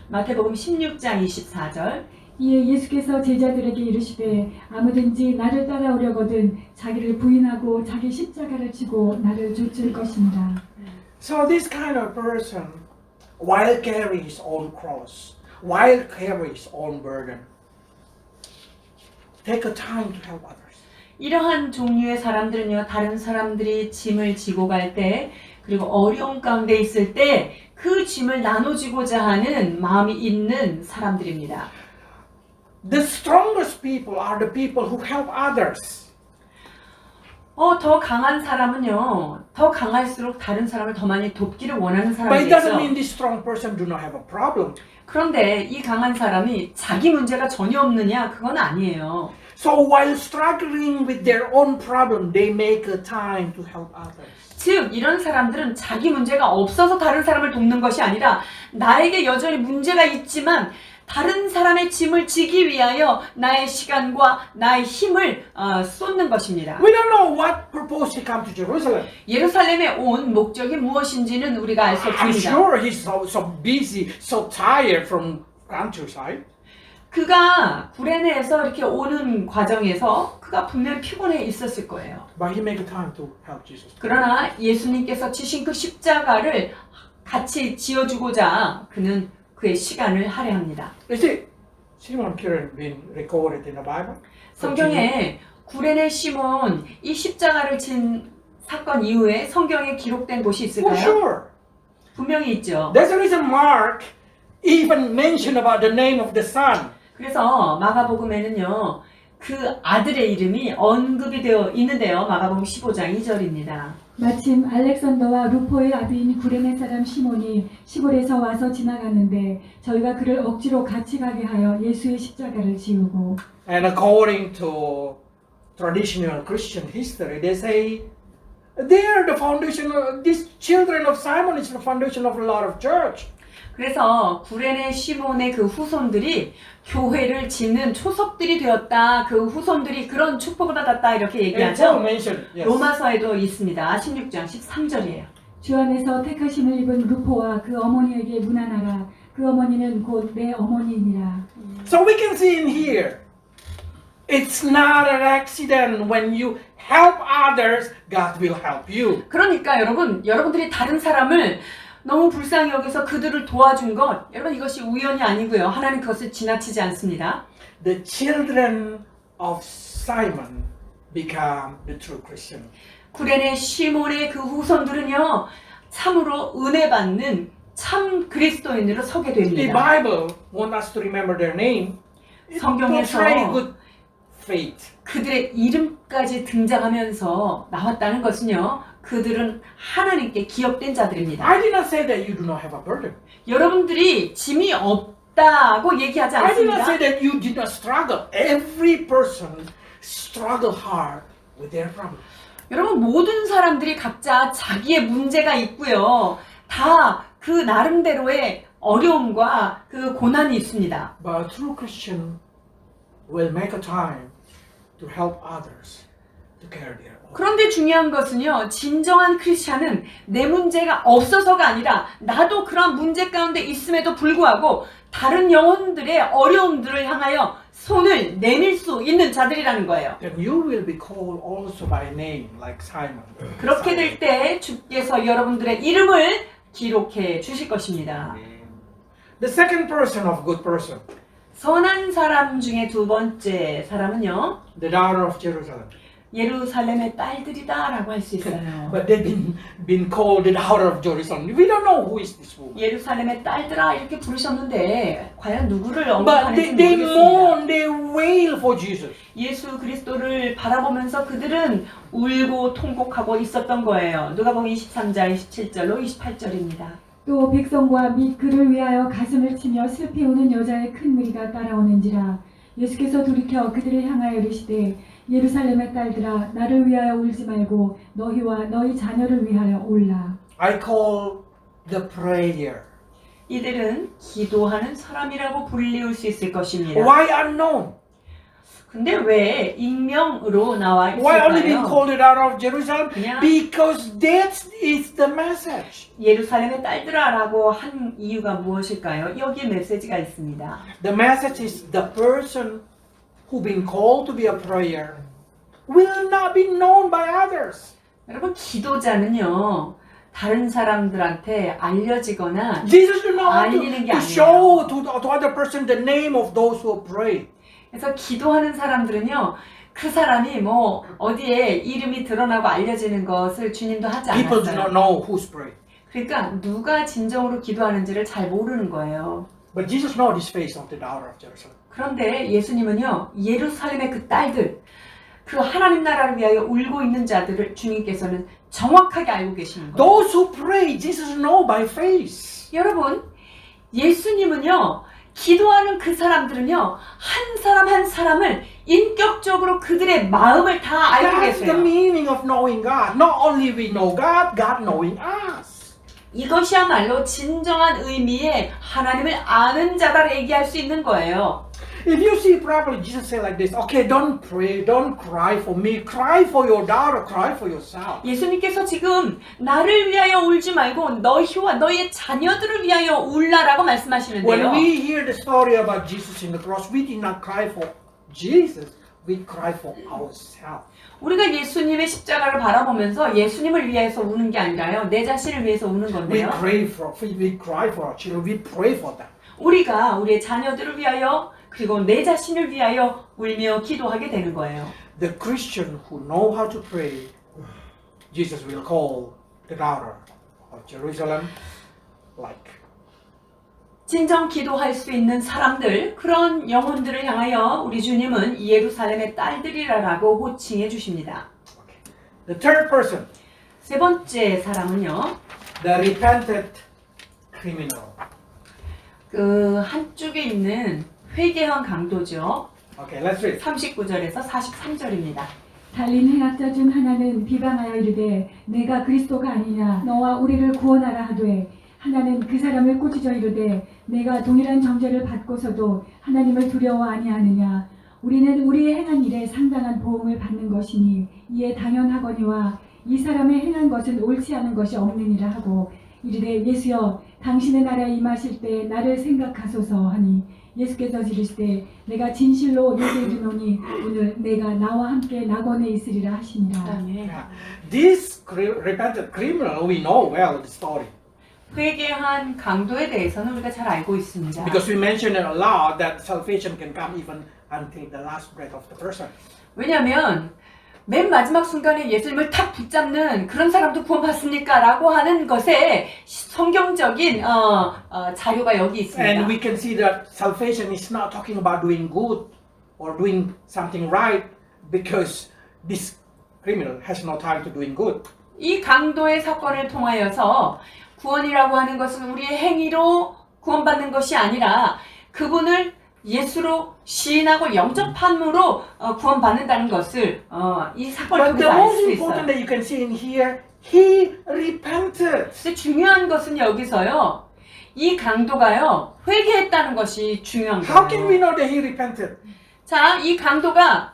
S2: 마태복음 16장 24절.
S3: 이에 예수께서 제자들에게 이르시되 아무든지 나를 따라오려거든 자기를 부인하고 자기 십자가를 지고 나를 좇을 것입니다.
S1: So this kind of person, while carry his own cross, while carry his own burden, take a time to help others.
S2: 이러한 종류의 사람들은요, 다른 사람들이 짐을 지고 갈 때, 그리고 어려움 가운데 있을 때 그 짐을 나눠주고자 하는 마음이 있는 사람들입니다.
S1: The strongest people are the people who help others.
S2: 더 강한 사람은요, 더 강할수록 다른 사람을 더 많이 돕기를 원하는
S1: But it doesn't mean
S2: 사람이겠죠.
S1: this strong person do not have a problem.
S2: 그런데 이 강한 사람이 자기 문제가 전혀 없느냐? 그건 아니에요.
S1: So while struggling with their own problem, they make a time to help others.
S2: 즉 이런 사람들은 자기 문제가 없어서 다른 사람을 돕는 것이 아니라 나에게 여전히 문제가 있지만 다른 사람의 짐을 지기 위하여 나의 시간과 나의 힘을 쏟는 것입니다.
S1: We don't know what purpose he come to Jerusalem.
S2: 예루살렘에 온 목적이 무엇인지는 우리가 알 수
S1: I'm
S2: 없습니다.
S1: sure he's so busy, so tired from countryside.
S2: 그가 구레네에서 이렇게 오는 과정에서 그가 분명히 피곤해 있었을 거예요.
S1: But he make a time to help Jesus.
S2: 그러나 예수님께서 지신 그 십자가를 같이 지어주고자 그는 그의 시간을 할애합니다.
S1: You see, Simon Peter been recorded in the Bible.
S2: 성경에 구레네 시몬 이 십자가를 진 사건 이후에 성경에 기록된 곳이
S1: For
S2: 있을까요?
S1: sure.
S2: 분명히 있죠.
S1: That's the reason Mark even mentioned about the name of the son.
S2: 그래서 마가복음에는요. 그 아들의 이름이 언급이 되어 있는데요. 마가복음 15장 2절입니다.
S3: 마침 알렉산더와 루포의 아비인 구레네 사람 시몬이 시골에서 와서 지나갔는데 저희가 그를 억지로 같이 가게 하여 예수의 십자가를 지우고
S1: And according to traditional Christian history, they say they are the foundation of these children of Simon is the foundation of a lot of church.
S2: 그래서 구레네 시몬의 그 후손들이 교회를 짓는 초석들이 되었다. 그 후손들이 그런 축복을 받았다. 이렇게
S1: And Paul
S2: 얘기하죠.
S1: mentioned, yes.
S2: 로마서에도 있습니다. 16장 13절이에요.
S3: 주 안에서 택하심을 입은 루포와 그 어머니에게 문안하라. 그 어머니는 곧 내 어머니이니라.
S1: So we can see in here, it's not an accident when you help others, God will help you.
S2: 그러니까 여러분들이 다른 사람을 너무 불쌍히 여겨서 그들을 도와준 것, 여러분 이것이 우연이 아니고요. 하나님 그것을 지나치지 않습니다.
S1: The children of Simon become the true Christian.
S2: 구레네 시몬의 그 후손들은요, 참으로 은혜 받는 참 그리스도인으로 서게
S1: The
S2: 됩니다.
S1: Bible wants us to remember their name. It
S2: 성경에서
S1: portrays good faith.
S2: 그들의 이름까지 등장하면서 나왔다는 것은요, 그들은 하나님께 기업된 자들입니다.
S1: I did not say that you do not have a burden.
S2: 여러분들이 짐이 없다고 얘기하지
S1: I did not
S2: 않습니다.
S1: say that you did not struggle. Every person struggle hard with their problem.
S2: 여러분 모든 사람들이 각자 자기의 문제가 있고요. 다 그 나름대로의 어려움과 그 고난이 있습니다.
S1: But a true Christian will make a time to help others to carry their own.
S2: 그런데 중요한 것은요. 진정한 크리스찬은 내 문제가 없어서가 아니라 나도 그런 문제 가운데 있음에도 불구하고 다른 영혼들의 어려움들을 향하여 손을 내밀 수 있는 자들이라는 거예요.
S1: Then you will be called also by name like Simon.
S2: 그렇게 될 때 주께서 여러분들의 이름을 기록해 주실 것입니다.
S1: The second person of good person,
S2: 선한 사람 중에 두 번째 사람은요.
S1: the daughter of Jerusalem.
S2: 예루살렘의 딸들이다라고 할 수 있어요.
S1: But they've been called the daughter of Jerusalem. We don't know who is this woman.
S2: 예루살렘의 딸들아 이렇게 부르셨는데 과연 누구를
S1: But
S2: 언급하는지
S1: they
S2: 모르겠습니다.
S1: mourn, they wail for Jesus.
S2: 예수 그리스도를 바라보면서 그들은 울고 통곡하고 있었던 거예요. 누가복음 23장 27절로 28절입니다.
S3: 또 백성과 및 그를 위하여 가슴을 치며 슬피 우는 여자의 큰 무리가 따라오는지라. 예수께서 돌이켜 그들을 향하여 이르시되 예루살렘의 딸들아 나를 위하여 울지 말고 너희와 너희 자녀를 위하여 울라.
S1: I call the prayer.
S2: 이들은 기도하는 사람이라고 불리울 수 있을 것입니다.
S1: Why unknown?
S2: 근데 왜 익명으로 나와
S1: Why only being
S2: 있을까요?
S1: called it out of Jerusalem?
S2: 그냥
S1: Because that is the message.
S2: 예루살렘의 딸들아라고 한 이유가 무엇일까요? 여기에 메시지가 있습니다.
S1: The message is the person who been called to be a prayer will not be known by others.
S2: 여러분 기도자는요 다른 사람들한테 알려지거나
S1: Jesus did not want
S2: 알리는 게
S1: to
S2: 아니에요.
S1: show to other person the name of those who pray.
S2: 그래서 기도하는 사람들은요 그 사람이 뭐 어디에 이름이 드러나고 알려지는 것을 주님도 하지
S1: People do not
S2: 않았어요.
S1: know who's praying.
S2: 그러니까 누가 진정으로 기도하는지를 잘 모르는 거예요.
S1: But Jesus knows this face of the daughter of Jerusalem.
S2: 그런데 예수님은요 예루살렘의 그 딸들 그 하나님 나라를 위하여 울고 있는 자들을 주님께서는 정확하게 알고 계시는 거예요.
S1: Those who pray, Jesus knows by face.
S2: 여러분 예수님은요 기도하는 그 사람들은요 한 사람 한 사람을 인격적으로 그들의 마음을 다 알고
S1: That's the
S2: 계세요.
S1: meaning of knowing God. Not only we know God, God knowing us.
S2: 이것이야말로 진정한 의미의 하나님을 아는 자라 얘기할 수 있는 거예요.
S1: If you see properly, Jesus said like this, okay, don't pray, don't cry for me, cry for your daughter, cry for yourself.
S2: 예수님께서 지금 나를 위하여 울지 말고 너희와 너희의 자녀들을 위하여 울라라고
S1: When
S2: 말씀하시는데요.
S1: we hear the story about Jesus in the cross, we did not cry for Jesus, we cry for ourselves.
S2: 우리가 예수님의 십자가를 바라보면서 예수님을 위해서 우는 게 아니라요. 내 자신을 위해서 우는
S1: We
S2: 건데요.
S1: cry for our children, we pray for them.
S2: 우리가 우리의 자녀들을 위하여 그리고 내 자신을 위하여 울며 기도하게 되는 거예요.
S1: The Christian who know how to pray, Jesus will call the daughter of Jerusalem like.
S2: 진정 기도할 수 있는 사람들, 그런 영혼들을 향하여 우리 주님은 예루살렘의 딸들이라고 호칭해 주십니다.
S1: The third person,
S2: 세 번째 사람은요.
S1: the repentant criminal.
S2: 그 한쪽에 있는 회개한 강도죠.
S1: Okay, let's read.
S2: 39절에서 43절입니다.
S3: 달린 행악자 중 하나는 비방하여 이르되 내가 그리스도가 아니냐 너와 우리를 구원하라 하되 하나는 그 사람을 꾸짖어 이르되 내가 동일한 정죄를 받고서도 하나님을 두려워 아니하느냐 우리는 우리의 행한 일에 상당한 보응을 받는 것이니 이에 당연하거니와 이 사람의 행한 것은 옳지 않은 것이 없느니라 하고 이르되 예수여 당신의 나라에 임하실 때 나를 생각하소서 하니 예수께서 지르시되 내가 진실로 너희에게 이르노니 오늘 내가 나와 함께 낙원에 있으리라 하시니라.
S2: 그다음에
S1: This repentant criminal, we know well the story.
S2: 회개한 강도에 대해서는 우리가 잘 알고 있습니다.
S1: Because we mentioned it a lot that salvation can come even until the last breath of the person.
S2: 왜냐하면 맨 마지막 순간에 예수님을 탁 붙잡는 그런 사람도 구원받습니까? 라고 하는 것에 성경적인 자료가 여기 있습니다.
S1: And we can see that salvation is not talking about doing good or doing something right because this criminal has no time to doing good.
S2: 이 강도의 사건을 통하여서 구원이라고 하는 것은 우리의 행위로 구원받는 것이 아니라 그분을 예수로 시인하고 영접함으로 구원받는다는 것을 이 사건을
S1: But the
S2: 통해서 알
S1: most
S2: 수
S1: important
S2: 있어요.
S1: that you can see in here, he repented.
S2: 근데 중요한 것은 여기서요. 이 강도가요. 회개했다는 것이 중요한
S1: How can we
S2: 거예요.
S1: know that he repented?
S2: 자, 이 강도가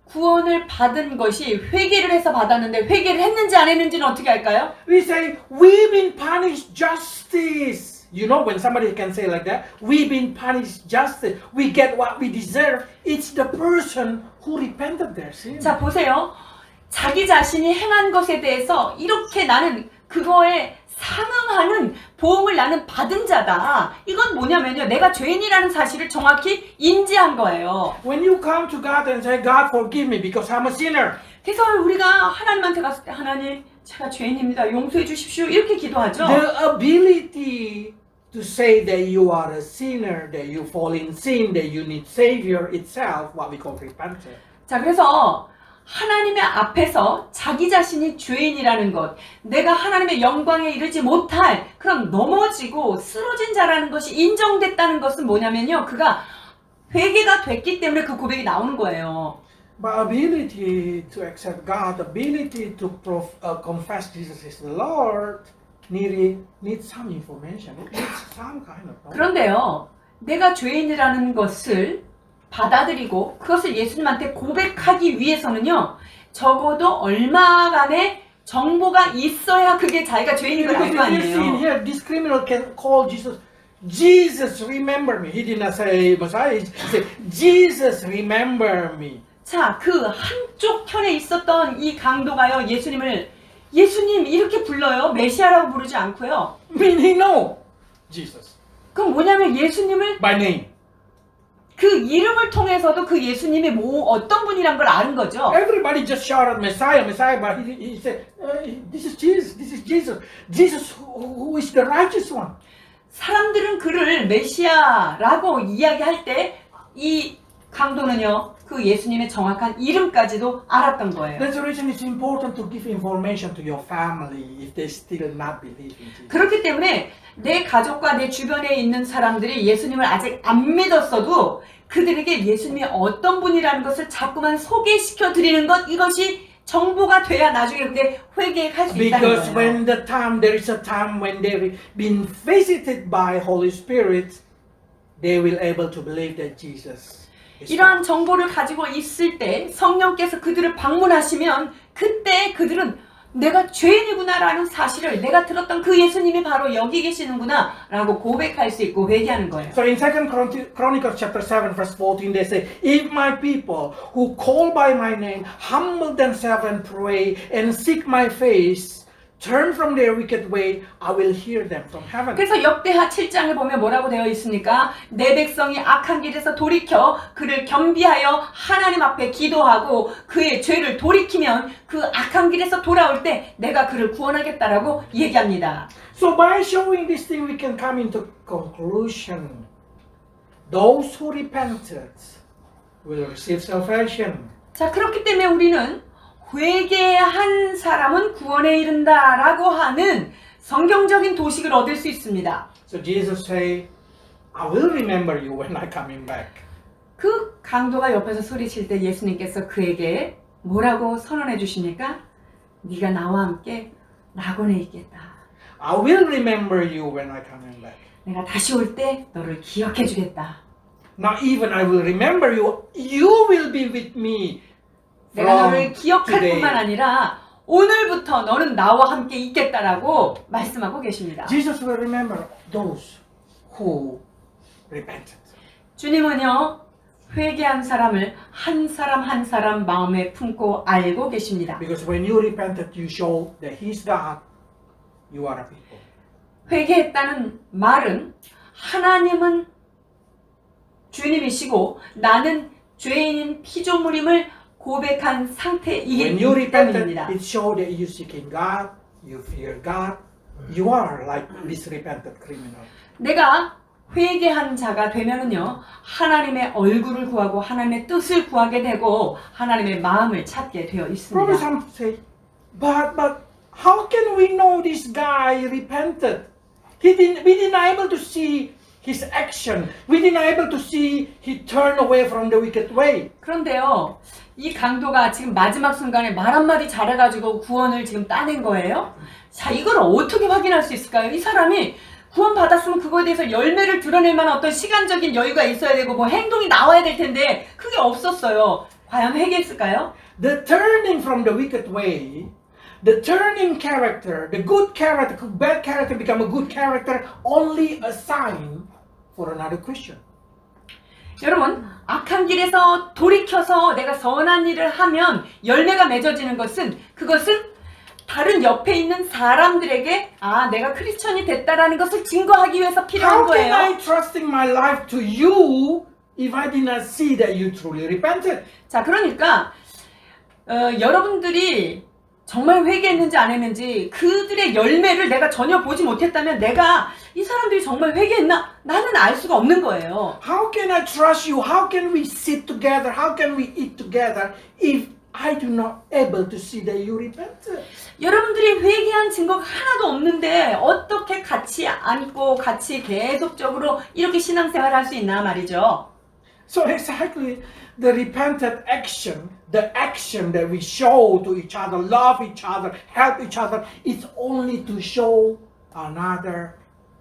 S2: 구원을 받은 것이 회개를 해서 받았는데 회개를 했는지 안 했는지는 어떻게 할까요?
S1: We say, we've been punished justice. You know, when somebody can say like that, we've been punished justice. We get what we deserve. It's the person who repented their sin.
S2: 자, 보세요. 자기 자신이 행한 것에 대해서 이렇게 나는 그거에 상응하는 보응을 나는 받은 자다. 이건 뭐냐면요. 내가 죄인이라는 사실을 정확히 인지한 거예요.
S1: When you come to God and say, God forgive me because I'm a sinner.
S2: 그래서 우리가 하나님한테 갔을 때 하나님 제가 죄인입니다. 용서해 주십시오. 이렇게 기도하죠.
S1: The ability to say that you are a sinner, that you fall in sin, that you need Savior itself, what we call repentance.
S2: 자, 그래서 하나님의 앞에서 자기 자신이 죄인이라는 것, 내가 하나님의 영광에 이르지 못할 그런 넘어지고 쓰러진 자라는 것이 인정됐다는 것은 뭐냐면요. 그가 회개가 됐기 때문에 그 고백이 나오는 거예요.
S1: But ability to accept God, ability to confess Jesus is the Lord, needs some information. It needs some kind of knowledge.
S2: 그런데요. 내가 죄인이라는 것을 받아들이고 그것을 예수님한테 고백하기 위해서는요, 적어도 얼마간의 정보가 있어야 그게 자기가 죄인인 걸 알
S1: Because
S2: 거
S1: if you see in
S2: 아니에요.
S1: here, this criminal can call Jesus, Jesus, remember me. He did not say Messiah. He said, Jesus, remember me.
S2: 자, 그 한쪽 편에 있었던 이 강도가요, 예수님 이렇게 불러요. 메시아라고 부르지 않고요.
S1: I mean, he know Jesus
S2: 그럼 뭐냐면 예수님을
S1: by name.
S2: 그 이름을 통해서도 그 예수님이 어떤 분이란 걸 아는 거죠.
S1: Everybody just shouted Messiah, Messiah, but he said, this is Jesus, this is Jesus. Jesus who is the righteous one.
S2: 사람들은 그를 메시아라고 이야기할 때 이 강도는요, 그 예수님의 정확한 이름까지도 알았던 거예요.
S1: That's the reason it's important to give information to your family if they still not believe in Jesus.
S2: 그렇기 때문에 내 가족과 내 주변에 있는 사람들이 예수님을 아직 안 믿었어도 그들에게 예수님이 어떤 분이라는 것을 자꾸만 소개시켜 드리는 것, 이것이 정보가 돼야 나중에 근데 회개할 수 있다는
S1: Because
S2: 거예요.
S1: when there is a time when they've been visited by Holy Spirit, they will able to believe that Jesus is
S2: 이러한 정보를 가지고 있을 때 성령께서 그들을 방문하시면 그때 그들은 내가 죄인이구나라는 사실을, 내가 들었던 그 예수님이 바로 여기 계시는구나 라고 고백할 수 있고 회개하는 거예요.
S1: So in 2 Chronicles chapter 7 verse 14 they say, if my people who call by my name humble themselves and pray and seek my face, turn from their wicked way, I will hear them from heaven.
S2: 그래서 역대하 7장을 보면 뭐라고 되어 있습니까? 내 백성이 악한 길에서 돌이켜 그를 겸비하여 하나님 앞에 기도하고 그의 죄를 돌이키면 그 악한 길에서 돌아올 때 내가 그를 구원하겠다라고 얘기합니다.
S1: So by showing this thing we can come into conclusion. Those who repented will receive salvation.
S2: 자, 그렇기 때문에 우리는 회개한 사람은 구원에 이른다라고 하는 성경적인 도식을 얻을 수 있습니다.
S1: So Jesus say, I will remember you when I coming back.
S2: 그 강도가 옆에서 소리칠 때 예수님께서 그에게 뭐라고 선언해 주십니까? 네가 나와 함께 낙원에 있겠다.
S1: I will remember you when I coming back.
S2: 내가 다시 올 때 너를 기억해 주겠다.
S1: Not even I will remember you, you will be with me.
S2: 내가 너를
S1: from
S2: 기억할
S1: today.
S2: 뿐만 아니라 오늘부터 너는 나와 함께 있겠다라고 말씀하고 계십니다.
S1: Jesus will remember those who repented.
S2: 주님은요, 회개한 사람을 한 사람 한 사람 마음에 품고 알고 계십니다.
S1: Because when you repented, you show that He's God, you are a people.
S2: 회개했다는 말은 하나님은 주님이시고 나는 죄인인 피조물임을 고백한 상태이기
S1: When you repented,
S2: 때문입니다.
S1: it showed that you seeking God, you fear God, you are like this repentant criminal.
S2: 내가 회개한 자가 되면은요, 하나님의 얼굴을 구하고 하나님의 뜻을 구하게 되고 하나님의 마음을 찾게 되어
S1: Probably
S2: 있습니다.
S1: some say, but how can we know this guy repented? We didn't able to see his action. We didn't able to see he turned away from the wicked way.
S2: 그런데요, 이 강도가 지금 마지막 순간에 말 한마디 잘해가지고 구원을 지금 따낸 거예요. 자, 이걸 어떻게 확인할 수 있을까요? 이 사람이 구원 받았으면 그거에 대해서 열매를 드러낼 만한 어떤 시간적인 여유가 있어야 되고 뭐 행동이 나와야 될 텐데 그게 없었어요. 과연 회개했을까요?
S1: The turning from the wicked way, the turning character, the good character, bad character become a good character, only a sign for another Christian.
S2: 여러분, 악한 길에서 돌이켜서 내가 선한 일을 하면 열매가 맺어지는 것은 그것은 다른 옆에 있는 사람들에게 아, 내가 크리스천이 됐다라는 것을 증거하기 위해서 필요한
S1: How can
S2: 거예요.
S1: I trusting my life to you if I did not see that you truly repented?
S2: 자, 그러니까 여러분들이 정말 회개했는지 안 했는지 그들의 열매를 내가 전혀 보지 못했다면 내가 이 사람들이 정말 회개했나? 나는 알 수가 없는 거예요.
S1: How can I trust you? How can we sit together? How can we eat together if I do not able to see that you repented?
S2: 여러분들이 회개한 증거가 하나도 없는데 어떻게 같이 앉고 같이 계속적으로 이렇게 신앙생활을 할 수 있나 말이죠.
S1: So exactly the repentant action, the action that we show to each other, love each other, help each other, it's only to show another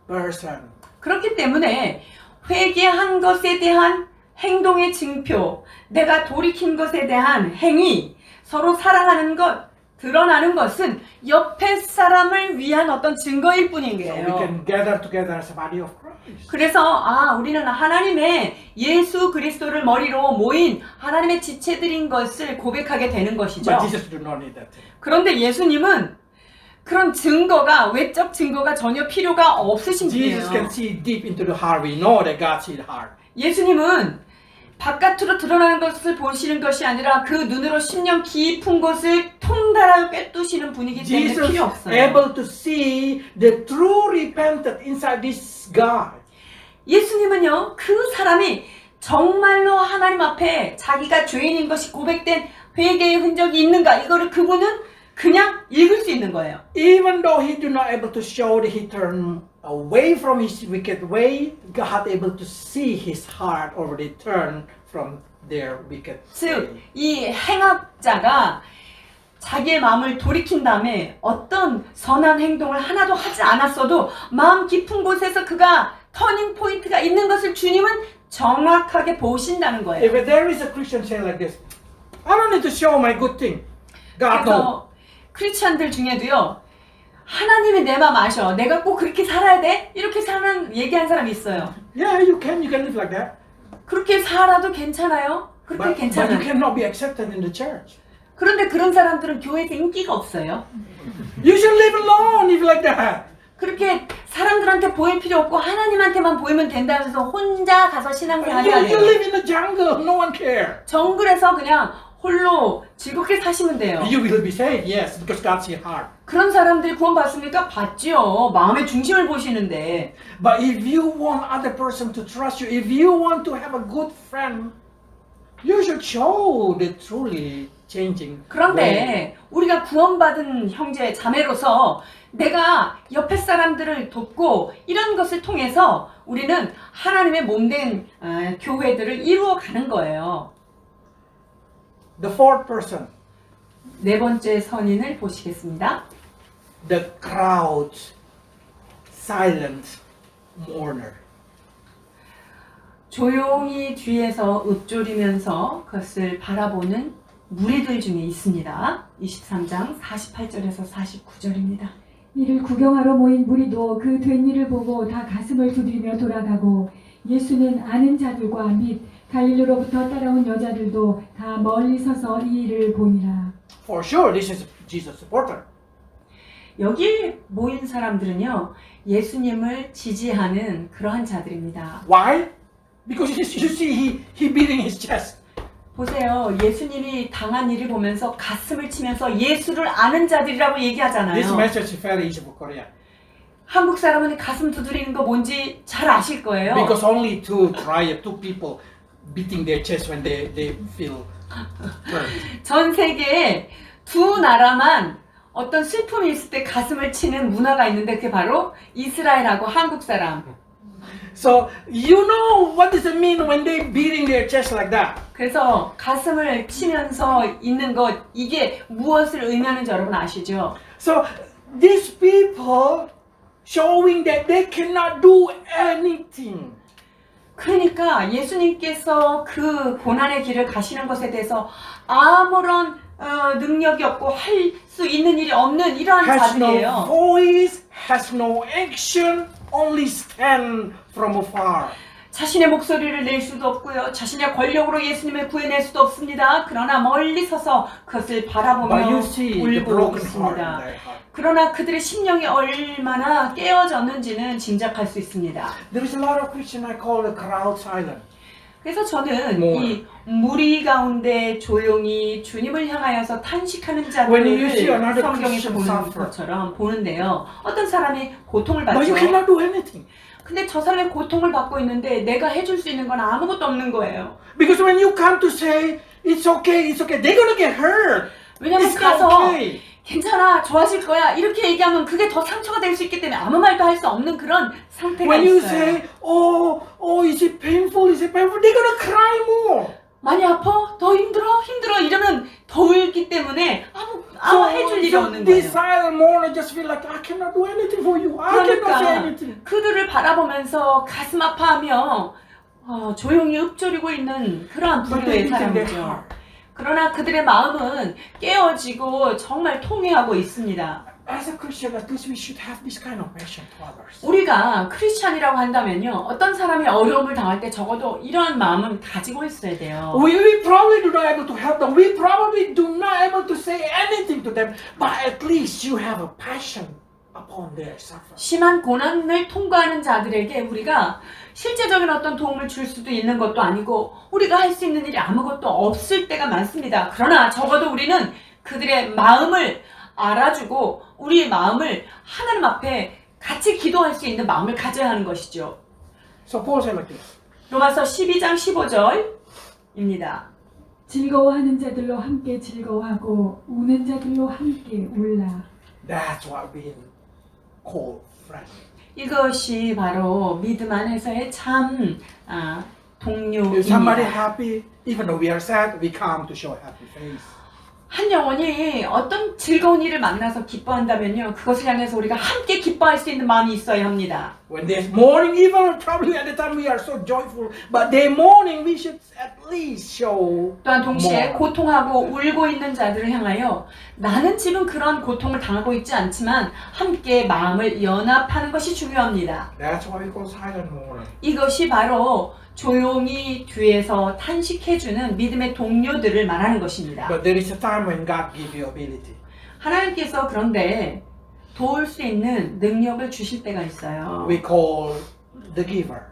S1: person.
S2: 그렇기 때문에 회개한 것에 대한 행동의 증표, 내가 돌이킨 것에 대한 행위, 서로 사랑하는 것, 드러나는 것은 옆에 사람을 위한 어떤 증거일 뿐인
S1: So we
S2: 거예요.
S1: can gather together as a body of Christ.
S2: 그래서 우리는 하나님의 예수 그리스도를 머리로 모인 하나님의 지체들인 것을 고백하게 되는 것이죠.
S1: But Jesus do not need that thing.
S2: 그런데 예수님은 그런 증거가, 외적 증거가 전혀 필요가 없으신
S1: Jesus can
S2: 분이에요.
S1: see deep into the heart. We know that God sees the heart.
S2: 예수님은 바깥으로 드러나는 것을 보시는 것이 아니라 그 눈으로 심령 깊은 곳을 통달하여 꿰뚫으시는 분이기 때문에
S1: Jesus
S2: 필요 없어요.
S1: able to see the true repentant inside this guy.
S2: 예수님은요, 그 사람이 정말로 하나님 앞에 자기가 죄인인 것이 고백된 회개의 흔적이 있는가, 이거를 그분은 그냥 읽을 수 있는 거예요.
S1: Even though he do not able to show that he turned away from his wicked way, God able to see his heart already turned from their wicked
S2: 즉,
S1: way.
S2: 이 행악자가 자기의 마음을 돌이킨 다음에 어떤 선한 행동을 하나도 하지 않았어도 마음 깊은 곳에서 그가 터닝 포인트가 있는 것을 주님은 정확하게 보신다는 거예요.
S1: If there is a Christian saying like this, I don't need to show my good thing. God knows.
S2: 그래서 크리스천들 중에도요, 하나님이 내 마음 아셔. 내가 꼭 그렇게 살아야 돼? 이렇게 사는 얘기한 사람이 있어요.
S1: Yeah, you can live like that.
S2: 그렇게 살아도 괜찮아요? 그렇게
S1: But you
S2: 괜찮아요.
S1: cannot be accepted in the church.
S2: 그런데 그런 사람들은 교회에서 인기가 없어요.
S1: You should live alone if like that.
S2: 그렇게 사람들한테 보일 필요 없고 하나님한테만 보이면 된다면서 혼자 가서 신앙생활 해야
S1: You
S2: 돼요.
S1: live in the jungle, no one care.
S2: 정글에서 그냥 홀로 즐겁게 사시면 돼요.
S1: You will be saved, yes, because God sees heart.
S2: 그런 사람들이 구원받습니까? 받지요. 마음의 중심을 보시는데.
S1: But if you want other person to trust you, if you want to have a good friend, you should show the truly changing way.
S2: 그런데 우리가 구원받은 형제 자매로서 내가 옆에 사람들을 돕고 이런 것을 통해서 우리는 하나님의 몸된 교회들을 이루어가는 거예요.
S1: The fourth person,
S2: 네 번째 선인을 보시겠습니다.
S1: the crowd, silent mourner.
S2: 조용히 뒤에서 읊조리면서 그것을 바라보는 무리들 중에 있습니다. 23장 48절에서 49절입니다.
S3: 이를 구경하러 모인 무리도 그 된 일을 보고 다 가슴을 두드리며 돌아가고 예수는 아는 자들과 및 갈릴리로부터 따라온 여자들도 다 멀리 서서 이 일을 보니라.
S1: For sure, this is Jesus' supporter.
S2: 여기 모인 사람들은요, 예수님을 지지하는 그러한 자들입니다.
S1: Why? Because you see, he beating his chest.
S2: 보세요. 예수님이 당한 일을 보면서 가슴을 치면서 예수를 아는 자들이라고
S1: This
S2: 얘기하잖아요.
S1: message is very easy for Korea.
S2: 한국 사람은 가슴 두드리는 거 뭔지 잘 아실 거예요.
S1: Because only two people beating their chest when they feel hurt.
S2: 전 세계에 두 나라만 어떤 슬픔이 있을 때 가슴을 치는 문화가 있는데 그게 바로 이스라엘하고 한국 사람.
S1: So you know what does it mean when they beating their chest like that?
S2: 그래서 가슴을 치면서 있는 것, 이게 무엇을 의미하는지 여러분 아시죠?
S1: So these people showing that they cannot do anything.
S2: 그러니까 예수님께서 그 고난의 길을 가시는 것에 대해서 아무런 능력이 없고 할 수 있는 일이 없는 이러한
S1: Has no
S2: 자들이에요.
S1: voice, has no action, only stand from afar.
S2: 자신의 목소리를 낼 수도 없고요. 자신의 권력으로 예수님을 구해낼 수도 없습니다. 그러나 멀리 서서 그것을
S1: But
S2: 바라보며
S1: you see the
S2: 울고
S1: broken heart in
S2: 있습니다.
S1: their heart.
S2: 그러나 그들의 심령이 얼마나 깨어졌는지는 짐작할 수 있습니다.
S1: There is a lot of Christian I call the crowd silent.
S2: 그래서 저는
S1: 뭐.
S2: 이 무리 가운데 조용히 주님을 향하여서 탄식하는
S1: When you see
S2: 자들을
S1: another
S2: 성경에서
S1: Christian
S2: 보는
S1: suffer.
S2: 것처럼 보는데요. 어떤 사람이 고통을
S1: But you
S2: 받죠.
S1: cannot do anything.
S2: 근데 저 사람이 고통을 받고 있는데 내가 해줄 수 있는 건 아무것도 없는 거예요.
S1: Because when you come to say, it's okay, they're gonna get hurt.
S2: 왜냐면
S1: It's
S2: 가서
S1: okay.
S2: 괜찮아, 좋아질 거야 이렇게 얘기하면 그게 더 상처가 될 수 있기 때문에 아무 말도 할 수 없는 그런 상태가
S1: When you
S2: 있어요.
S1: say, is it painful, they're gonna cry more.
S2: 많이 아파? 더 힘들어? 이러면 더 울기 때문에 아무 해줄 일이 없는
S1: this
S2: 거예요.
S1: silent mourner just feel like, I cannot do anything for you. I cannot say
S2: 그러니까
S1: anything.
S2: 그들을 바라보면서 가슴 아파하며 조용히 읊조리고 있는 그러한
S1: But they
S2: 부류의
S1: think in their
S2: 사람이죠.
S1: heart.
S2: 그러나 그들의 마음은 깨어지고 정말 통회하고 있습니다.
S1: As a Christian, at least we should have this kind of passion to others.
S2: 우리가 크리스찬이라고 한다면요, 어떤 사람이 어려움을 당할 때 적어도 이러한 마음은 가지고 있어야 돼요.
S1: We probably do not able to help them. We probably do not able to say anything to them. But at least you have a passion upon their suffering.
S2: 심한 고난을 통과하는 자들에게 우리가 실제적인 어떤 도움을 줄 수도 있는 것도 아니고 우리가 할 수 있는 일이 아무것도 없을 때가 많습니다. 그러나 적어도 우리는 그들의 마음을 알아주고 우리의 마음을 하나님 앞에 같이 기도할 수 있는 마음을 가져야 하는 것이죠.
S1: So Paul said like this.
S2: 로마서 12장 15절입니다.
S3: 즐거워하는 자들로 함께 즐거워하고 우는 자들로 함께 울라.
S1: That's what we call friend.
S2: 이것이 바로 믿음 안에서의 참
S1: If somebody
S2: 동료입니다.
S1: happy, even though we are sad, we come to show a happy face.
S2: 한 영혼이 어떤 즐거운 일을 만나서 기뻐한다면요, 그것을 향해서 우리가 함께 기뻐할 수 있는 마음이 있어야 합니다.
S1: When there's mourning, even probably at the time we are so joyful, but they're mourning, we should at least show
S2: 또한 동시에
S1: more.
S2: 고통하고 울고 있는 자들을 향하여 나는 지금 그런 고통을 당하고 있지 않지만 함께 마음을 연합하는 것이 중요합니다.
S1: That's why we call silent mourning.
S2: 이것이 바로 조용히 뒤에서 탄식해주는 믿음의 동료들을 말하는 것입니다.
S1: But there is a time when God gives you ability.
S2: 하나님께서 그런데 도울 수 있는 능력을 주실 때가 있어요.
S1: We call the giver.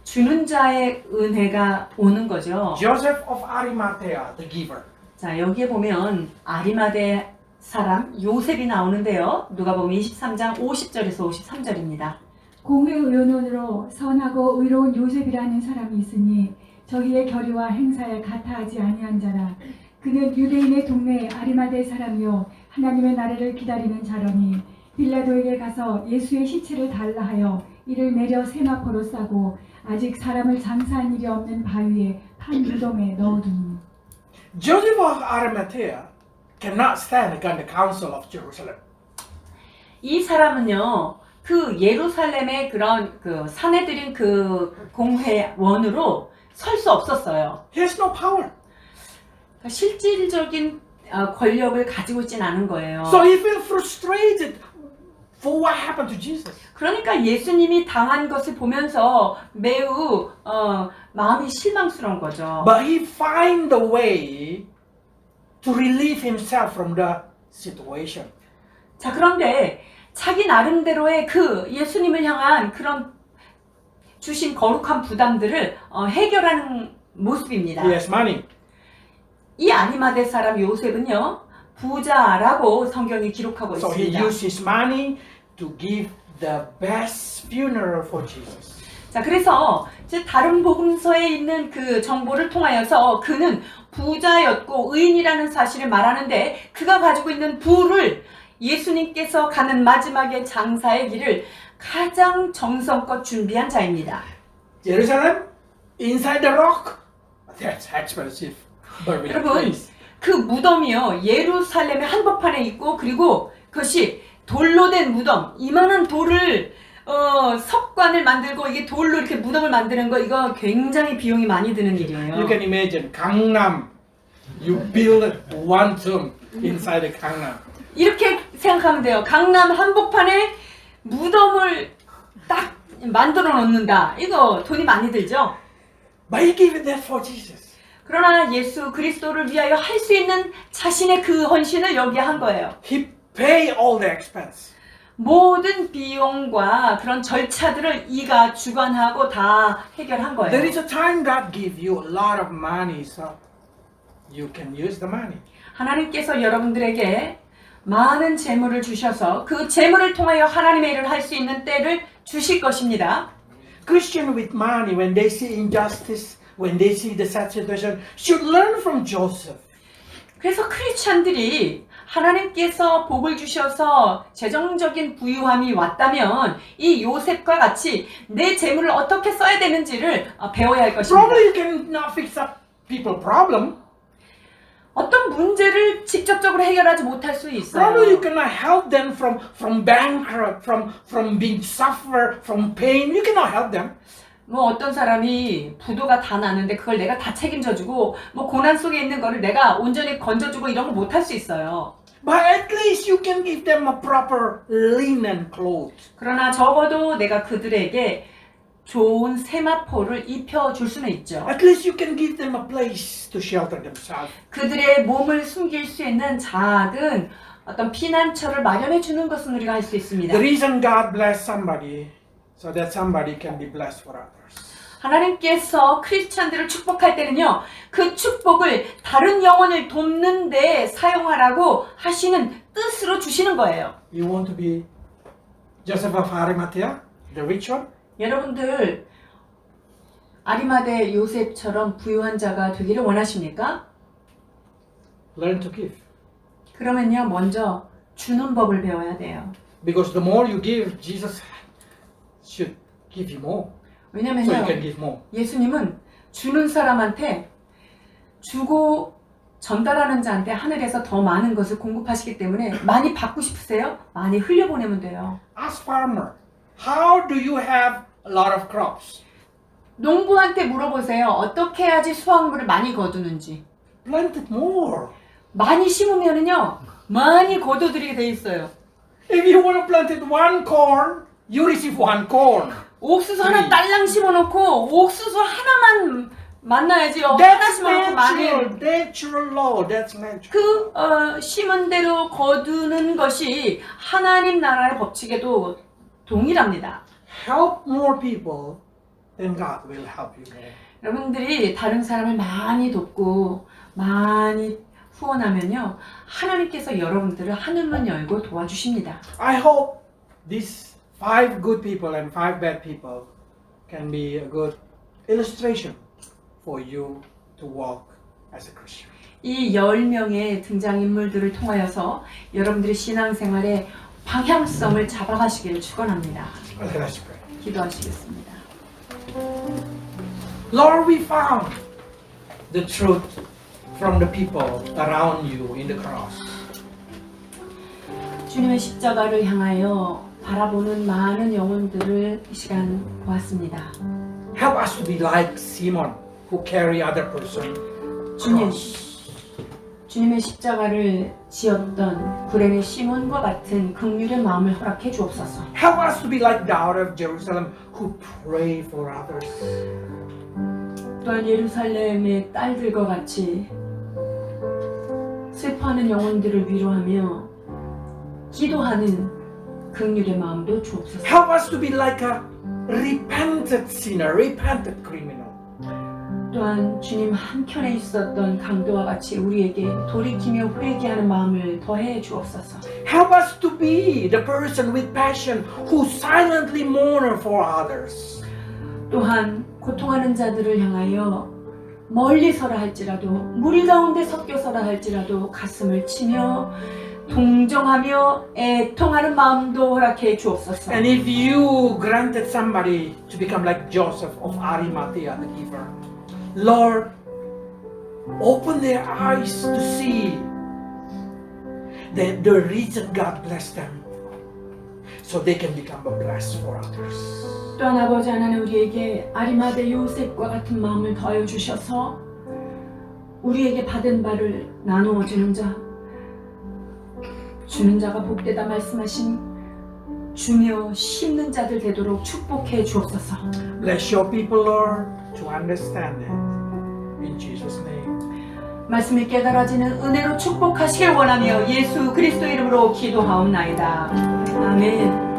S2: 주는 자의 은혜가 오는 거죠.
S1: Joseph of Arimathea, the giver.
S2: 자, 여기에 보면 아리마대 사람 요셉이 나오는데요. 누가복음 23장 50절에서 53절입니다.
S3: 공회 의원으로 선하고 의로운 요셉이라는 사람이 있으니 저희의 결의와 행사에 같아하지 아니한 자라. 그는 유대인의 동네 아리마대 사람이요 하나님의 나라를 기다리는 자러니 빌라도에게 가서 예수의 시체를 달라 하여 이를 내려 세마포로 싸고 아직 사람을 장사한 일이 없는 바위에 판 무덤에 넣어두니.
S1: Joseph of Arimathea cannot stand against the council of Jerusalem.
S2: 이 사람은요, 그 예루살렘의 그런 그 사내들인 그 공회원으로 설 수 없었어요.
S1: He has no power.
S2: 그러니까 실질적인 권력을 가지고 있진 않은 거예요.
S1: So he feels frustrated for what happened to Jesus.
S2: 그러니까 예수님이 당한 것을 보면서 매우 마음이 실망스러운 거죠.
S1: But he finds a way to relieve himself from the situation.
S2: 자, 그런데 자기 나름대로의 그 예수님을 향한 그런 주신 거룩한 부담들을 해결하는 모습입니다.
S1: He has money.
S2: 이 아리마대 사람 요셉은요, 부자라고 성경이 기록하고
S1: So he
S2: 있습니다.
S1: used his money to give the best funeral for Jesus.
S2: 자, 그래서 이제 다른 복음서에 있는 그 정보를 통하여서 그는 부자였고 의인이라는 사실을 말하는데 그가 가지고 있는 부를 예수님께서 가는 마지막의 장사의 길을 가장 정성껏 준비한 자입니다.
S1: Jerusalem, inside the rock. That's expensive burial
S2: 여러분,
S1: place.
S2: 그 무덤이요, 예루살렘의 한복판에 있고, 그리고 그것이 돌로 된 무덤, 이만한 돌을 석관을 만들고 이게 돌로 이렇게 무덤을 만드는 거, 이거 굉장히 비용이 많이 드는 일이에요.
S1: You can imagine Gangnam. You build one tomb inside the Gangnam.
S2: 이렇게 생각하면 돼요. 강남 한복판에 무덤을 딱 만들어 놓는다. 이거 돈이 많이 들죠?
S1: But he gave it that for Jesus.
S2: 그러나 예수 그리스도를 위하여 할 수 있는 자신의 그 헌신을 여기에 한 거예요.
S1: He paid all the expense.
S2: 모든 비용과 그런 절차들을 이가 주관하고 다 해결한 거예요.
S1: There is a time God give you a lot of money, so you can use the money.
S2: 하나님께서 여러분들에게 많은 재물을 주셔서 그 재물을 통하여 하나님의 일을 할 수 있는 때를 주실 것입니다.
S1: Christian with money, when they see injustice, when they see the sad situation, should learn from Joseph.
S2: 그래서 크리스찬들이 하나님께서 복을 주셔서 재정적인 부유함이 왔다면 이 요셉과 같이 내 재물을 어떻게 써야 되는지를 배워야 할 것입니다.
S1: Probably you cannot fix up people problem.
S2: 어떤 문제를 직접적으로 해결하지 못할 수
S1: Probably you
S2: 있어요.
S1: cannot help them from bankrupt, from being suffer, from pain. You cannot help them.
S2: 뭐 어떤 사람이 부도가 다 났는데 그걸 내가 다 책임져주고 뭐 고난 속에 있는 거를 내가 온전히 건져주고 이런 거 못할 수 있어요.
S1: But at least you can give them a proper linen clothes.
S2: 그러나 적어도 내가 그들에게 좋은 세마포를 입혀줄 수는 있죠.
S1: At least you can give them a place to shelter themselves.
S2: 그들의 몸을 숨길 수 있는 작은 어떤 피난처를 마련해 주는 것은 우리가 할 수 있습니다.
S1: The reason God blessed somebody, so that somebody can be blessed for others.
S2: 하나님께서 크리스찬들을 축복할 때는요, 그 축복을 다른 영혼을 돕는 데 사용하라고 하시는 뜻으로 주시는 거예요.
S1: You want to be Joseph of Arimathea, the rich one?
S2: 여러분들 아리마대 요셉처럼 부유한 자가 되기를 원하십니까?
S1: Learn to give.
S2: 그러면요, 먼저 주는 법을 배워야 돼요.
S1: Because the more you give, Jesus should give you more. So you
S2: 왜냐면요,
S1: can give more.
S2: 예수님은 주는 사람한테 주고 전달하는 자한테 하늘에서 더 많은 것을 공급하시기 때문에 많이 받고 싶으세요? 많이 흘려보내면 돼요.
S1: Ask farmer, how do you have a lot of crops?
S2: 농부한테 물어보세요. 어떻게 해야지 수확물을 많이 거두는지.
S1: Plant it more.
S2: 많이 심으면은요, 많이 거둬들이게 돼 있어요.
S1: If you want to plant it one corn, you receive one corn.
S2: 옥수수 하나 딸랑 심어놓고 옥수수 하나만 만나야지요. 하나
S1: That's
S2: 심어놓고 많이.
S1: natural law. That's natural.
S2: 그 심은 대로 거두는 것이 하나님 나라의 법칙에도 동일합니다.
S1: Help more people, then God will help you more.
S2: 여러분들이 다른 사람을 많이 돕고 많이 후원하면요, 하나님께서 여러분들을 하늘문 열고 도와주십니다.
S1: I hope these 5 good people and 5 bad people can be a good illustration for you to walk as a Christian.
S2: 이 10명의 등장인물들을 통하여서 여러분들의 신앙생활의 방향성을 잡아가시기를 축원합니다.
S1: Okay, let's pray.
S2: 기도하시겠습니다.
S1: Lord, we found the truth from the people around you in the cross.
S2: 주님의 십자가를 향하여 바라보는 많은 영혼들을 이 시간 보았습니다.
S1: Help us to be like Simon, who carry other person.
S2: 주님의 십자가를 지었던 구레네 시몬과 같은 긍휼의 마음을 허락해 주옵소서.
S1: Help us to be like the daughter of Jerusalem, who pray for others.
S2: 또한 예루살렘의 딸들과 같이 슬퍼하는 영혼들을 위로하며 기도하는 긍휼의 마음도 주옵소서.
S1: Help us to be like a repentant sinner, repentant criminal.
S2: 또한 주님 한켠에 있었던 강도와 같이 우리에게 돌이키며 회개하는 마음을 더해 주옵소서.
S1: Help us to be the person with passion who silently mourn for others.
S2: 또한 고통하는 자들을 향하여 멀리서라 할지라도 무리 가운데 섞여서라 할지라도 가슴을 치며 동정하며 애통하는 마음도 허락해 주옵소서.
S1: And if you granted somebody to become like Joseph of Arimathea, the giver, Lord, open their eyes to see that the reason God blessed them, so they can become a blessing for others.
S2: 또한 아버지 하나님 우리에게 아리마대 요셉과 같은 마음을 더하여 주셔서 우리에게 받은 바를 나누어 주는 자, 주는 자가 복되다 말씀하신 주며 심는 자들 되도록 축복해 주옵소서.
S1: Bless your people, Lord, to understand it. In Jesus' name.
S2: 말씀이 깨달아지는 은혜로 축복하시길 원하며 예수 그리스도 이름으로 기도하옵나이다. 아멘.